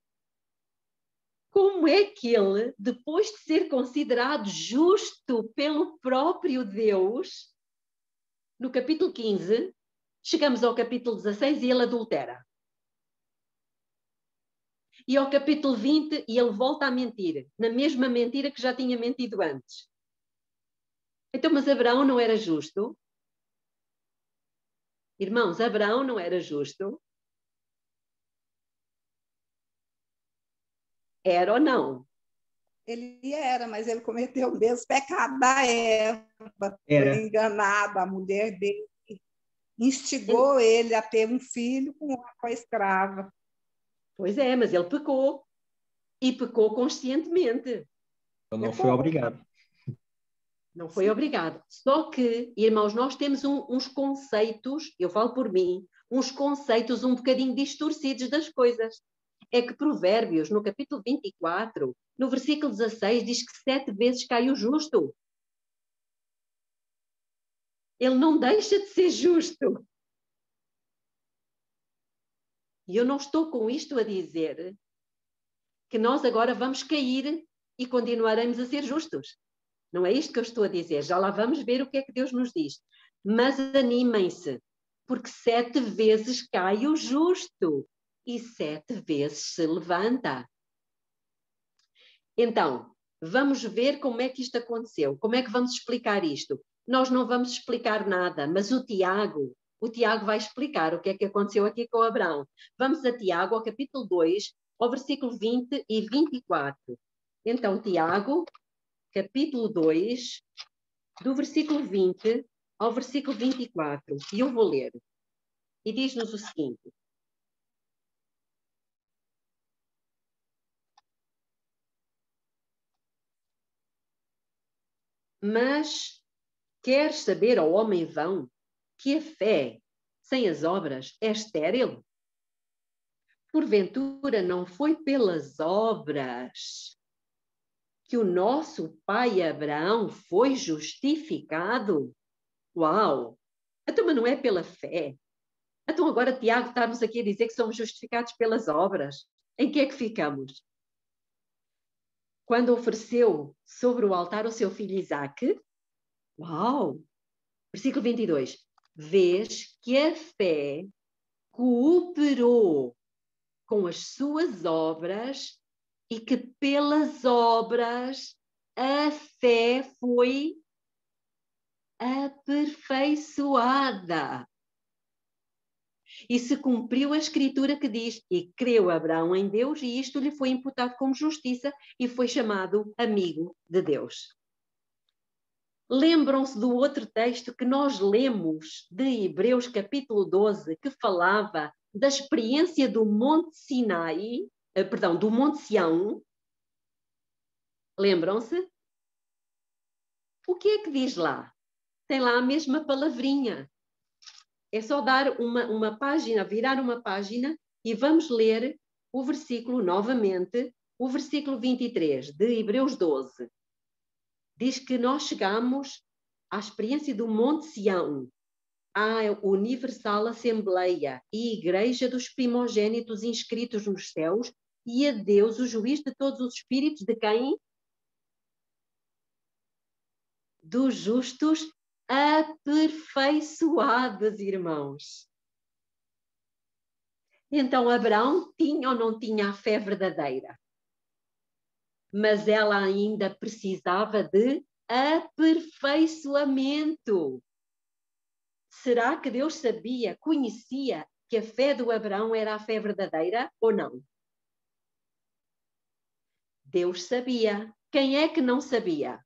como é que ele, depois de ser considerado justo pelo próprio Deus, no capítulo 15, chegamos ao capítulo 16 e ele adultera. E ao capítulo 20 e ele volta a mentir, na mesma mentira que já tinha mentido antes. Então, mas Abraão não era justo? Irmãos, Abraão não era justo? Era ou não? Ele era, mas ele cometeu o mesmo pecado da Eva. Foi enganado, a mulher dele instigou ele a ter um filho com a escrava. Pois é, mas ele pecou. E pecou conscientemente. Ele não foi obrigado. Não foi obrigado. Só que, irmãos, nós temos uns conceitos, eu falo por mim, uns conceitos um bocadinho distorcidos das coisas. É que Provérbios, no capítulo 24, no versículo 16, diz que 7 vezes cai o justo. Ele não deixa de ser justo. E eu não estou com isto a dizer que nós agora vamos cair e continuaremos a ser justos. Não é isto que eu estou a dizer. Já lá vamos ver o que é que Deus nos diz. Mas animem-se, porque 7 vezes cai o justo e 7 vezes se levanta. Então, vamos ver como é que isto aconteceu. Como é que vamos explicar isto? Nós não vamos explicar nada, mas o Tiago vai explicar o que é que aconteceu aqui com Abraão. Vamos a Tiago, ao capítulo 2, ao versículo 20 e 24. Então, Tiago, capítulo 2, do versículo 20 ao versículo 24. E eu vou ler. E diz-nos o seguinte: mas queres saber, ó homem vão, que a fé sem as obras é estéril? Porventura não foi pelas obras que o nosso pai Abraão foi justificado? Uau! Então, mas não é pela fé. Então agora Tiago está-nos aqui a dizer que somos justificados pelas obras. Em que é que ficamos? Quando ofereceu sobre o altar o seu filho Isaque, uau! Versículo 22. Vês que a fé cooperou com as suas obras e que pelas obras a fé foi aperfeiçoada. E se cumpriu a escritura que diz: e creu Abraão em Deus, e isto lhe foi imputado como justiça, e foi chamado amigo de Deus. Lembram-se do outro texto que nós lemos de Hebreus capítulo 12, que falava da experiência do Monte Sinai, do Monte Sião? Lembram-se? O que é que diz lá? Tem lá a mesma palavrinha. É só dar uma página, virar uma página e vamos ler o versículo novamente, o versículo 23 de Hebreus 12. Diz que nós chegamos à experiência do Monte Sião, à universal assembleia e igreja dos primogênitos inscritos nos céus e a Deus, o juiz de todos os espíritos, de quem? Dos justos aperfeiçoados, irmãos. Então, Abraão tinha ou não tinha a fé verdadeira? Mas ela ainda precisava de aperfeiçoamento. Será que Deus sabia, conhecia que a fé do Abraão era a fé verdadeira ou não? Deus sabia. Quem é que não sabia?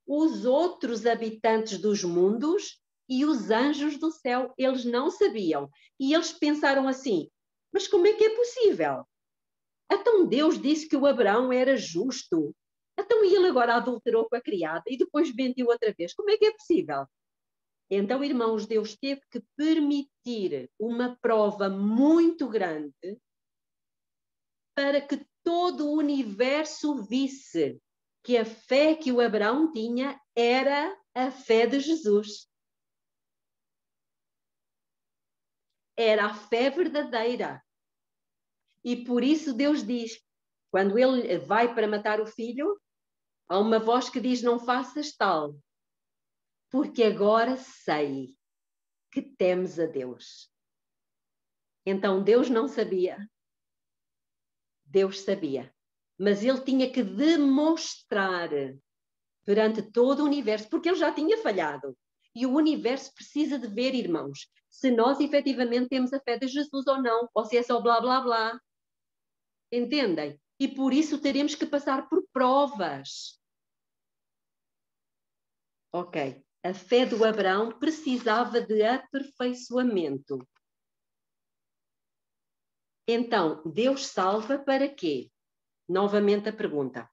Os outros habitantes dos mundos e os anjos do céu. Eles não sabiam. E eles pensaram assim: mas como é que é possível? Então Deus disse que o Abraão era justo. Então ele agora adulterou com a criada e depois mentiu outra vez. Como é que é possível? Então, irmãos, Deus teve que permitir uma prova muito grande para que todo o universo visse que a fé que o Abraão tinha era a fé de Jesus. Era a fé verdadeira. E por isso Deus diz, quando ele vai para matar o filho, há uma voz que diz: não faças tal, porque agora sei que temes a Deus. Então Deus não sabia. Deus sabia. Mas ele tinha que demonstrar perante todo o universo, porque ele já tinha falhado. E o universo precisa de ver, irmãos, se nós efetivamente temos a fé de Jesus ou não, ou se é só blá, blá, blá. Entendem? E por isso teremos que passar por provas. Ok. A fé do Abraão precisava de aperfeiçoamento. Então, Deus salva para quê? Novamente a pergunta.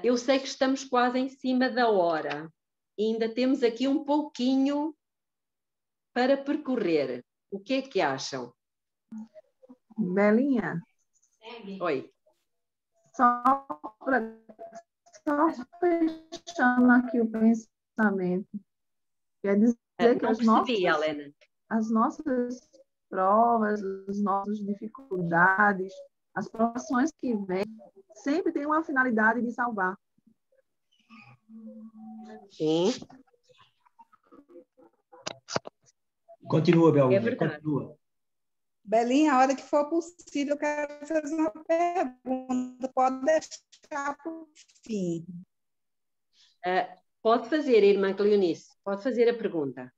Eu sei que estamos quase em cima da hora. E ainda temos aqui um pouquinho para percorrer. O que é que acham? Belinha. Oi. Só fechando aqui o pensamento. Quer dizer que as nossas provas, as nossas dificuldades, as provações que vêm, sempre tem uma finalidade de salvar. Sim. Continua, Belinha. É verdade. Continua. Belinha, a hora que for possível, eu quero fazer uma pergunta. Pode deixar para o fim. Pode fazer, irmã Cleonice. Pode fazer a pergunta.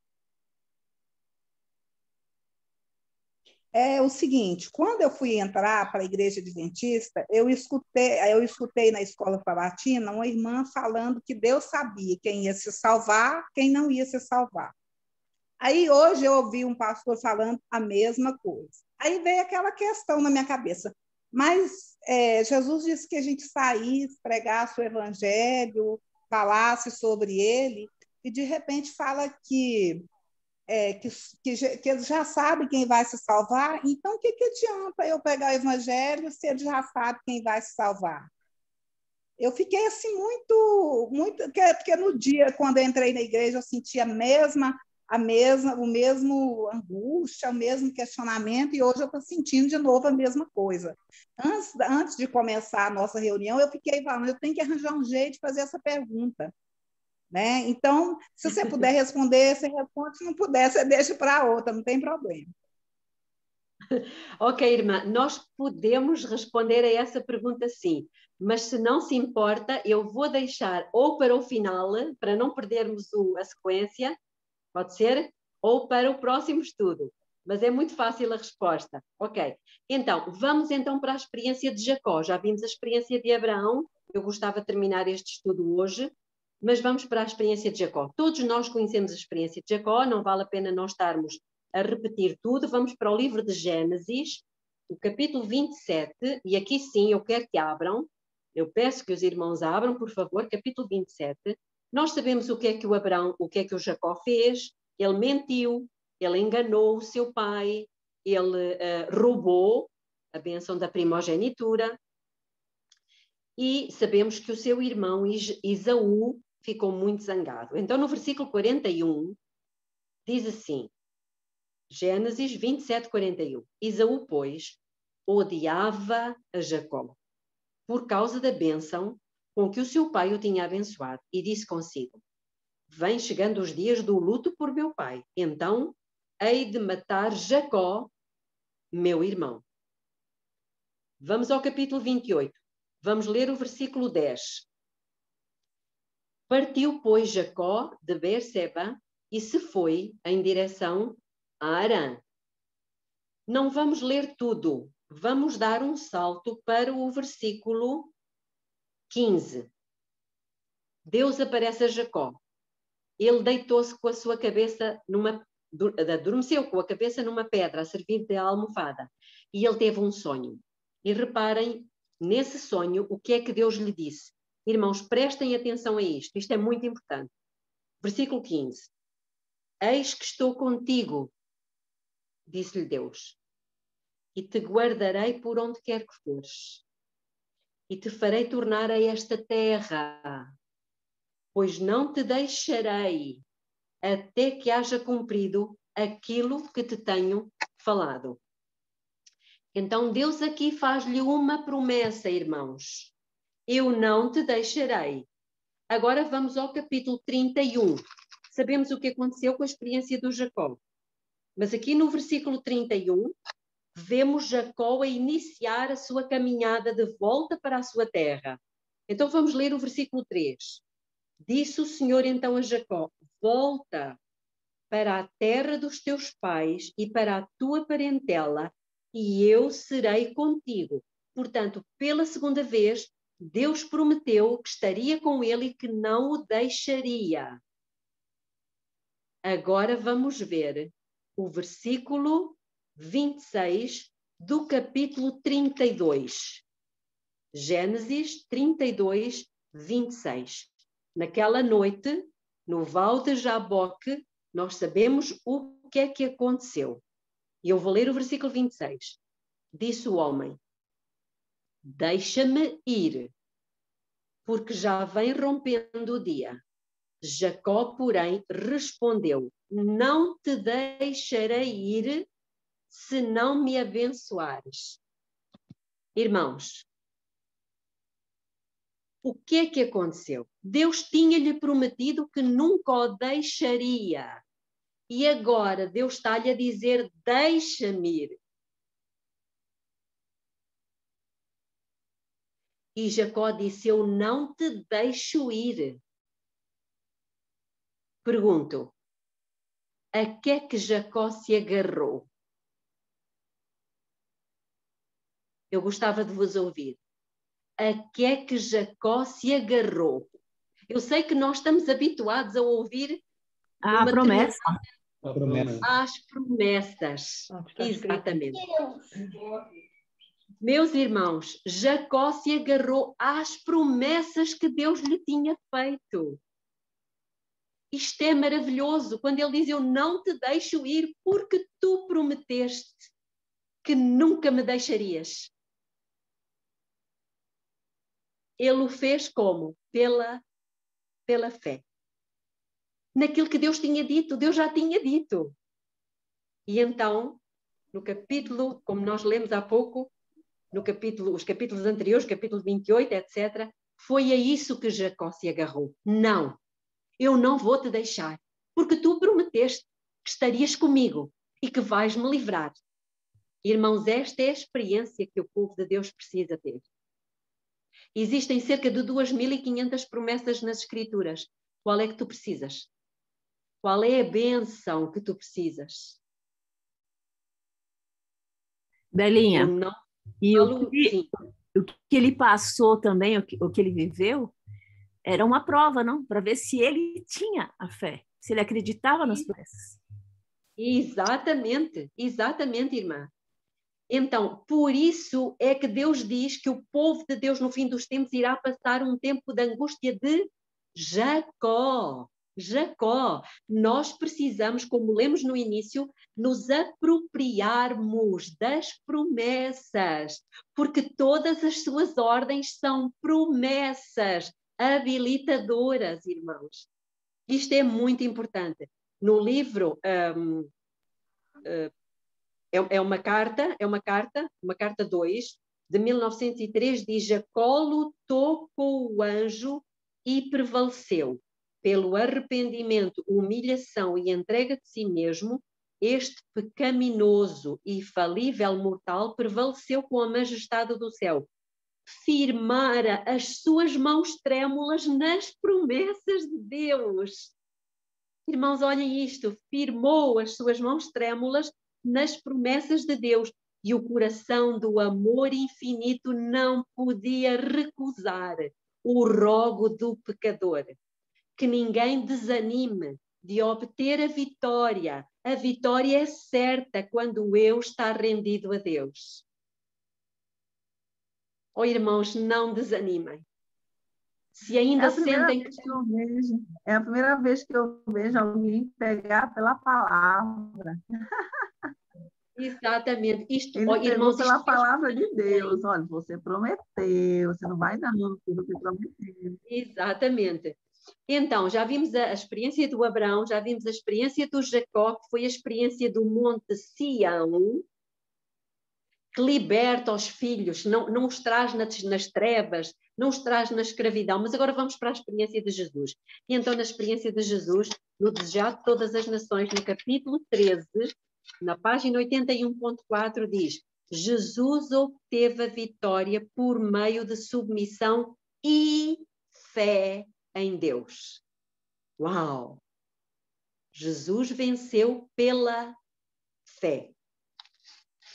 É o seguinte, quando eu fui entrar para a Igreja Adventista, eu escutei na escola sabatina uma irmã falando que Deus sabia quem ia se salvar, quem não ia se salvar. Aí hoje eu ouvi um pastor falando a mesma coisa. Aí veio aquela questão na minha cabeça. Mas Jesus disse que a gente saísse, pregasse o evangelho, falasse sobre ele, e de repente fala que ele já sabe quem vai se salvar, então o que adianta eu pegar o evangelho se ele já sabe quem vai se salvar? Eu fiquei assim muito, porque no dia, quando eu entrei na igreja, eu senti a mesma o mesmo angústia, o mesmo questionamento, e hoje eu estou sentindo de novo a mesma coisa. Antes de começar a nossa reunião, eu fiquei falando, eu tenho que arranjar um jeito de fazer essa pergunta. Né? Então, se você puder responder, você responde, se não puder, você deixa para outra, não tem problema. Ok, irmã, nós podemos responder a essa pergunta sim, mas se não se importa, eu vou deixar ou para o final, para não perdermos a sequência, pode ser, ou para o próximo estudo, mas é muito fácil a resposta. Ok, então, vamos então para a experiência de Jacó. Já vimos a experiência de Abraão, eu gostava de terminar este estudo hoje, mas vamos para a experiência de Jacó. Todos nós conhecemos a experiência de Jacó, não vale a pena nós estarmos a repetir tudo. Vamos para o livro de Gênesis, o capítulo 27, e aqui sim eu quero que abram, eu peço que os irmãos abram, por favor, capítulo 27. Nós sabemos o que é que o Jacó fez. Ele mentiu, ele enganou o seu pai, ele roubou a bênção da primogenitura, e sabemos que o seu irmão Esaú ficou muito zangado. Então, no versículo 41, diz assim, Gênesis 27, 41. Esaú, pois, odiava a Jacó, por causa da bênção com que o seu pai o tinha abençoado, e disse consigo, vem chegando os dias do luto por meu pai, então hei de matar Jacó, meu irmão. Vamos ao capítulo 28. Vamos ler o versículo 10. Partiu, pois, Jacó de Beerseba e se foi em direção a Harã. Não vamos ler tudo. Vamos dar um salto para o versículo 15. Deus aparece a Jacó. Ele deitou-se com a sua cabeça adormeceu com a cabeça numa pedra a servir de almofada. E ele teve um sonho. E reparem, nesse sonho, o que é que Deus lhe disse? Irmãos, prestem atenção a isto. Isto é muito importante. Versículo 15. Eis que estou contigo, disse-lhe Deus, e te guardarei por onde quer que fores. E te farei tornar a esta terra, pois não te deixarei até que haja cumprido aquilo que te tenho falado. Então Deus aqui faz-lhe uma promessa, irmãos. Eu não te deixarei. Agora vamos ao capítulo 31. Sabemos o que aconteceu com a experiência do Jacó. Mas aqui no versículo 31, vemos Jacó a iniciar a sua caminhada de volta para a sua terra. Então vamos ler o versículo 3. Disse o Senhor então a Jacó, volta para a terra dos teus pais e para a tua parentela, e eu serei contigo. Portanto, pela segunda vez, Deus prometeu que estaria com ele e que não o deixaria. Agora vamos ver o versículo 26 do capítulo 32. Gênesis 32, 26. Naquela noite, no val de Jaboque, nós sabemos o que é que aconteceu. E eu vou ler o versículo 26. Disse o homem, deixa-me ir, porque já vem rompendo o dia. Jacó, porém, respondeu, não te deixarei ir se não me abençoares. Irmãos, o que é que aconteceu? Deus tinha-lhe prometido que nunca o deixaria. E agora Deus está-lhe a dizer, deixa-me ir. E Jacó disse, eu não te deixo ir. Pergunto, a que é que Jacó se agarrou? Eu gostava de vos ouvir. A que é que Jacó se agarrou? Eu sei que nós estamos habituados a ouvir a promessa. Às promessas. Exatamente. Meus irmãos, Jacó se agarrou às promessas que Deus lhe tinha feito. Isto é maravilhoso, quando ele diz, eu não te deixo ir porque tu prometeste que nunca me deixarias. Ele o fez como? Pela fé. naquilo que Deus tinha dito. Deus já tinha dito. E então, no capítulo, como nós lemos há pouco, os capítulos anteriores, capítulo 28, etc., foi a isso que Jacó se agarrou. Não, eu não vou te deixar, porque tu prometeste que estarias comigo e que vais me livrar. Irmãos, esta é a experiência que o povo de Deus precisa ter. Existem cerca de 2.500 promessas nas Escrituras. Qual é que tu precisas? Qual é a bênção que tu precisas? Belinha, Eu não e falo, o que ele passou também, o que ele viveu, era uma prova, não? Para ver se ele tinha a fé, se ele acreditava nas promessas. Exatamente, exatamente, irmã. Então, por isso é que Deus diz que o povo de Deus no fim dos tempos irá passar um tempo de angústia de Jacó. Jacó, nós precisamos, como lemos no início, nos apropriarmos das promessas, porque todas as suas ordens são promessas habilitadoras, irmãos. Isto é muito importante. No livro é uma carta 2, de 1903, diz: Jacó lutou com o anjo e prevaleceu. Pelo arrependimento, humilhação e entrega de si mesmo, este pecaminoso e falível mortal prevaleceu com a majestade do céu. Firmara as suas mãos trêmulas nas promessas de Deus. Irmãos, olhem isto, firmou as suas mãos trêmulas nas promessas de Deus, e o coração do amor infinito não podia recusar o rogo do pecador. Que ninguém desanime de obter a vitória. A vitória é certa quando o eu está rendido a Deus. Oh, irmãos, não desanimem. Se ainda sentem que... É a primeira vez que eu vejo alguém pegar pela palavra. Exatamente. Isto, Ele pegou pela palavra de Deus. Olha, você prometeu, você não vai não, porque você prometeu. Exatamente. Então, já vimos a experiência do Abraão, já vimos a experiência do Jacó, que foi a experiência do Monte Sião, que liberta os filhos, não os traz nas trevas, não os traz na escravidão. Mas agora vamos para a experiência de Jesus. E então, na experiência de Jesus, no Desejado de Todas as Nações, no capítulo 13, na página 81.4, diz: Jesus obteve a vitória por meio de submissão e fé em Deus. Uau! Jesus venceu pela fé.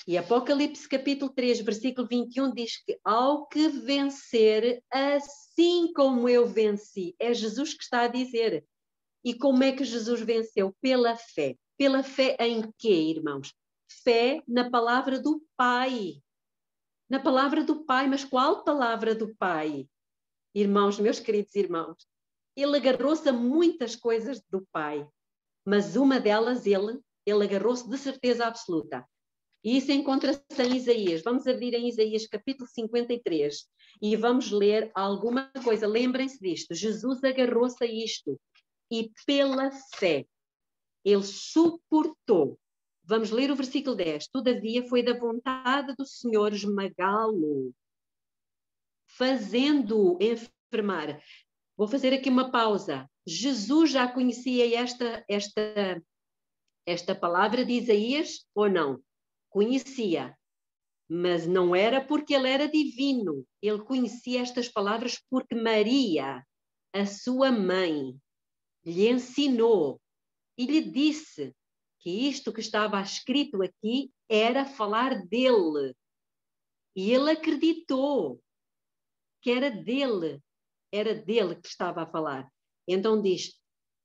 E Apocalipse capítulo 3, versículo 21 diz que ao que vencer, assim como eu venci. É Jesus que está a dizer. E como é que Jesus venceu? Pela fé. Pela fé em quê, irmãos? Fé na palavra do Pai. Na palavra do Pai. Mas qual palavra do Pai? Irmãos, meus queridos irmãos, ele agarrou-se a muitas coisas do Pai, mas uma delas ele agarrou-se de certeza absoluta. E isso encontra-se em Isaías. Vamos abrir em Isaías capítulo 53 e vamos ler alguma coisa. Lembrem-se disto. Jesus agarrou-se a isto e pela fé ele suportou. Vamos ler o versículo 10. Todavia foi da vontade do Senhor esmagá-lo, fazendo-o enfermar. Vou fazer aqui uma pausa. Jesus já conhecia esta palavra de Isaías ou não? Conhecia, mas não era porque ele era divino. Ele conhecia estas palavras porque Maria, a sua mãe, lhe ensinou e lhe disse que isto que estava escrito aqui era falar dele. E ele acreditou que era dele que estava a falar. Então diz: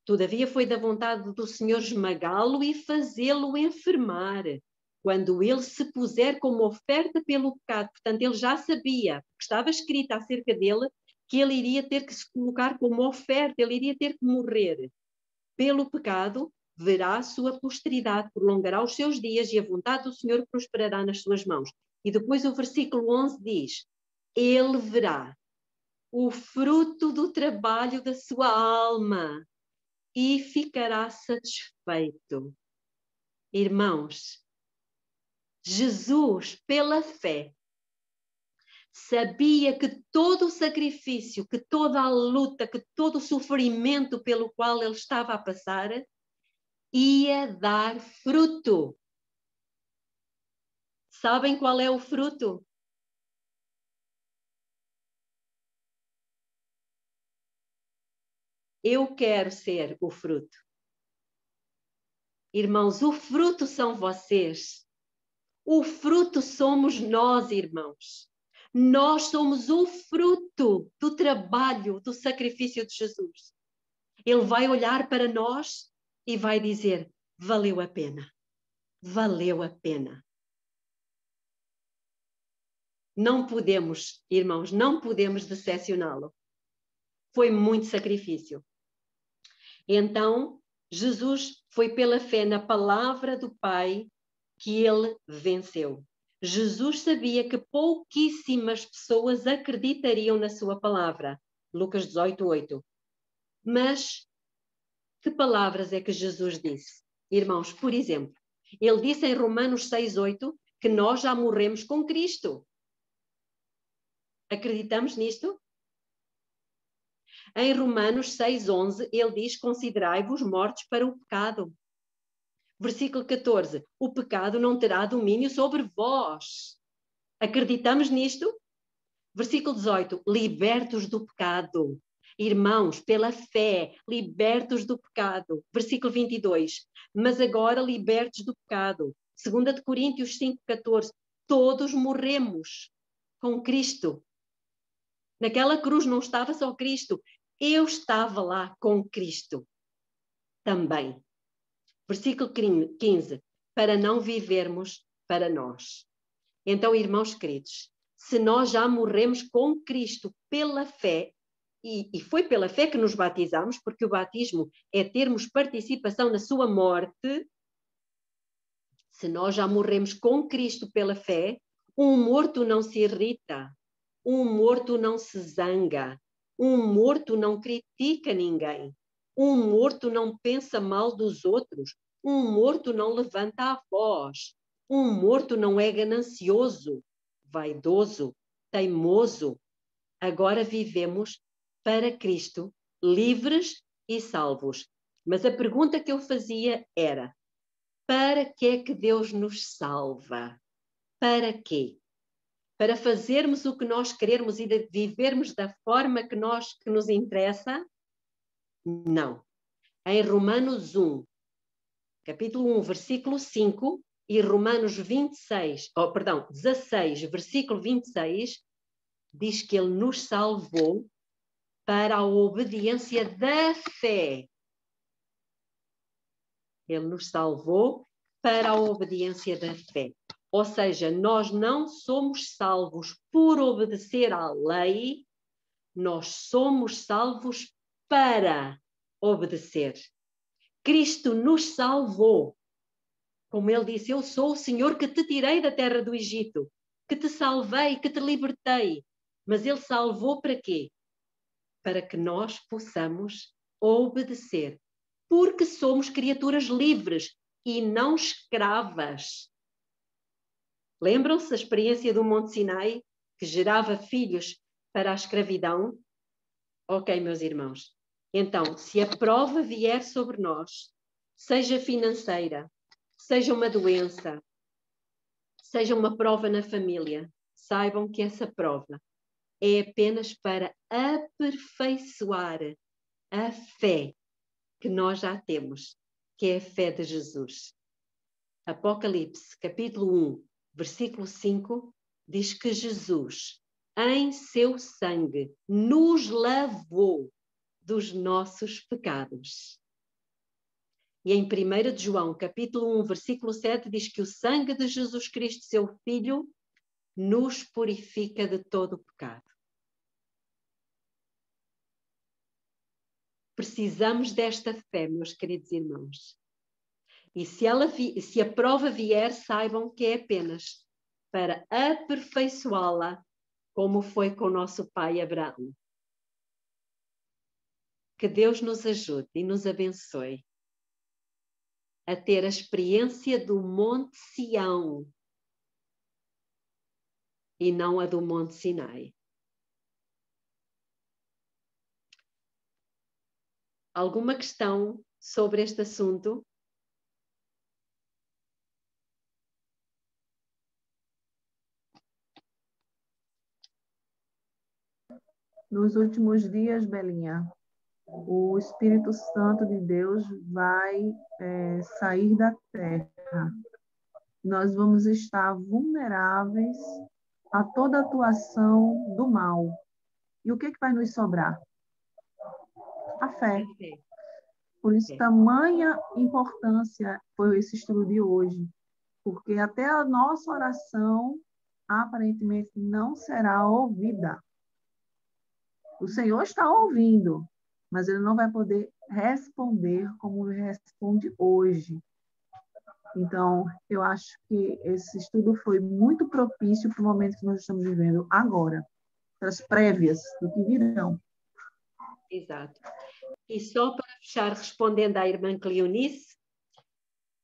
todavia foi da vontade do Senhor esmagá-lo e fazê-lo enfermar, quando ele se puser como oferta pelo pecado. Portanto, ele já sabia, que estava escrito acerca dele, que ele iria ter que se colocar como oferta, ele iria ter que morrer pelo pecado. Verá a sua posteridade, prolongará os seus dias e a vontade do Senhor prosperará nas suas mãos. E depois o versículo 11 diz: ele verá o fruto do trabalho da sua alma e ficará satisfeito. Irmãos, Jesus, pela fé, sabia que todo o sacrifício, que toda a luta, que todo o sofrimento pelo qual ele estava a passar, ia dar fruto. Sabem qual é o fruto? Eu quero ser o fruto. Irmãos, o fruto são vocês. O fruto somos nós, irmãos. Nós somos o fruto do trabalho, do sacrifício de Jesus. Ele vai olhar para nós e vai dizer: valeu a pena. Valeu a pena. Não podemos, irmãos, não podemos decepcioná-lo. Foi muito sacrifício. Então, Jesus foi pela fé na palavra do Pai que ele venceu. Jesus sabia que pouquíssimas pessoas acreditariam na sua palavra. Lucas 18:8. Mas que palavras é que Jesus disse? Irmãos, por exemplo, ele disse em Romanos 6:8 que nós já morremos com Cristo. Acreditamos nisto? Em Romanos 6:11, ele diz: considerai-vos mortos para o pecado. Versículo 14, o pecado não terá domínio sobre vós. Acreditamos nisto? Versículo 18, libertos do pecado. Irmãos, pela fé, libertos do pecado. Versículo 22, mas agora libertos do pecado. 2 Coríntios 5:14, todos morremos com Cristo. Naquela cruz não estava só Cristo, eu estava lá com Cristo também. Versículo 15, para não vivermos para nós. Então, irmãos queridos, se nós já morremos com Cristo pela fé, e foi pela fé que nos batizamos, porque o batismo é termos participação na sua morte, se nós já morremos com Cristo pela fé, um morto não se irrita, um morto não se zanga, um morto não critica ninguém, um morto não pensa mal dos outros, um morto não levanta a voz, um morto não é ganancioso, vaidoso, teimoso. Agora vivemos para Cristo, livres e salvos. Mas a pergunta que eu fazia era: para que é que Deus nos salva? Para quê? Para fazermos o que nós queremos e de vivermos da forma que nos interessa? Não. Em Romanos 1, capítulo 1, versículo 5, e Romanos 16, versículo 26, diz que ele nos salvou para a obediência da fé. Ele nos salvou para a obediência da fé. Ou seja, nós não somos salvos por obedecer à lei, nós somos salvos para obedecer. Cristo nos salvou. Como ele disse, eu sou o Senhor que te tirei da terra do Egito, que te salvei, que te libertei. Mas ele salvou para quê? Para que nós possamos obedecer. Porque somos criaturas livres e não escravas. Lembram-se da experiência do Monte Sinai, que gerava filhos para a escravidão? Ok, meus irmãos. Então, se a prova vier sobre nós, seja financeira, seja uma doença, seja uma prova na família, saibam que essa prova é apenas para aperfeiçoar a fé que nós já temos, que é a fé de Jesus. Apocalipse, capítulo 1, versículo 5, diz que Jesus, em seu sangue, nos lavou dos nossos pecados. E em 1 João, capítulo 1, versículo 7, diz que o sangue de Jesus Cristo, seu Filho, nos purifica de todo o pecado. Precisamos desta fé, meus queridos irmãos. E se a prova vier, saibam que é apenas para aperfeiçoá-la, como foi com o nosso pai Abraão. Que Deus nos ajude e nos abençoe a ter a experiência do Monte Sião e não a do Monte Sinai. Alguma questão sobre este assunto? Nos últimos dias, Belinha, o Espírito Santo de Deus vai sair da terra. Nós vamos estar vulneráveis a toda atuação do mal. E o que vai nos sobrar? A fé. Por isso, tamanha importância foi esse estudo de hoje, porque até a nossa oração aparentemente não será ouvida. O Senhor está ouvindo, mas Ele não vai poder responder como Ele responde hoje. Então, eu acho que esse estudo foi muito propício para o momento que nós estamos vivendo agora, para as prévias do que virão. Exato. E só para fechar, respondendo à irmã Cleonice,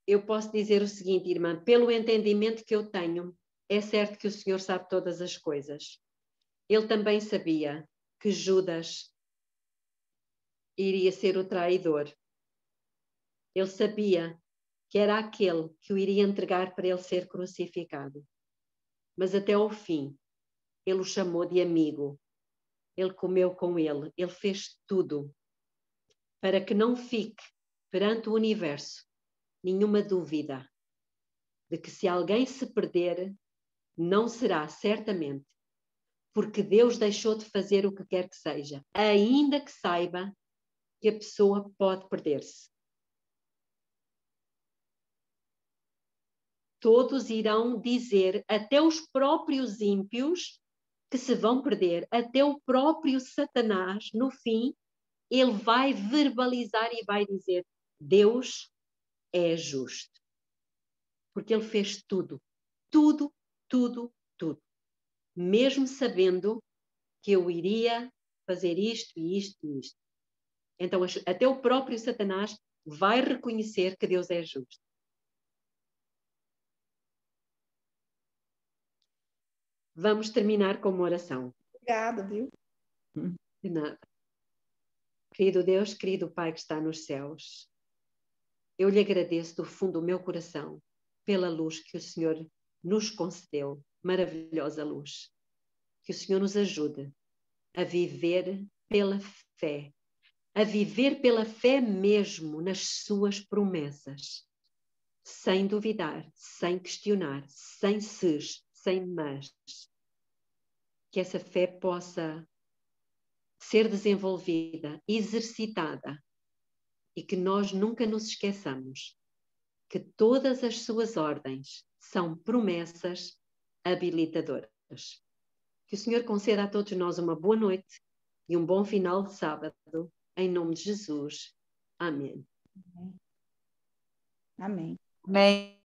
eu posso dizer o seguinte, irmã, pelo entendimento que eu tenho, é certo que o Senhor sabe todas as coisas. Ele também sabia que Judas iria ser o traidor. Ele sabia que era aquele que o iria entregar para ele ser crucificado. Mas até ao fim, ele o chamou de amigo. Ele comeu com ele. Ele fez tudo para que não fique perante o universo nenhuma dúvida de que se alguém se perder, não será certamente porque Deus deixou de fazer o que quer que seja, ainda que saiba que a pessoa pode perder-se. Todos irão dizer, até os próprios ímpios, que se vão perder, até o próprio Satanás, no fim, ele vai verbalizar e vai dizer: Deus é justo. Porque ele fez tudo, tudo, tudo, tudo. Mesmo sabendo que eu iria fazer isto e isto e isto. Então, até o próprio Satanás vai reconhecer que Deus é justo. Vamos terminar com uma oração. Obrigada, viu? De nada. Querido Deus, querido Pai que está nos céus, eu lhe agradeço do fundo do meu coração pela luz que o Senhor nos concedeu, maravilhosa luz. Que o Senhor nos ajude a viver pela fé, a viver pela fé mesmo nas suas promessas, sem duvidar, sem questionar, sem ses, sem mas. Que essa fé possa ser desenvolvida, exercitada, e que nós nunca nos esqueçamos que todas as suas ordens são promessas habilitadoras. Que o Senhor conceda a todos nós uma boa noite e um bom final de sábado, em nome de Jesus. Amém. Amém. Amém.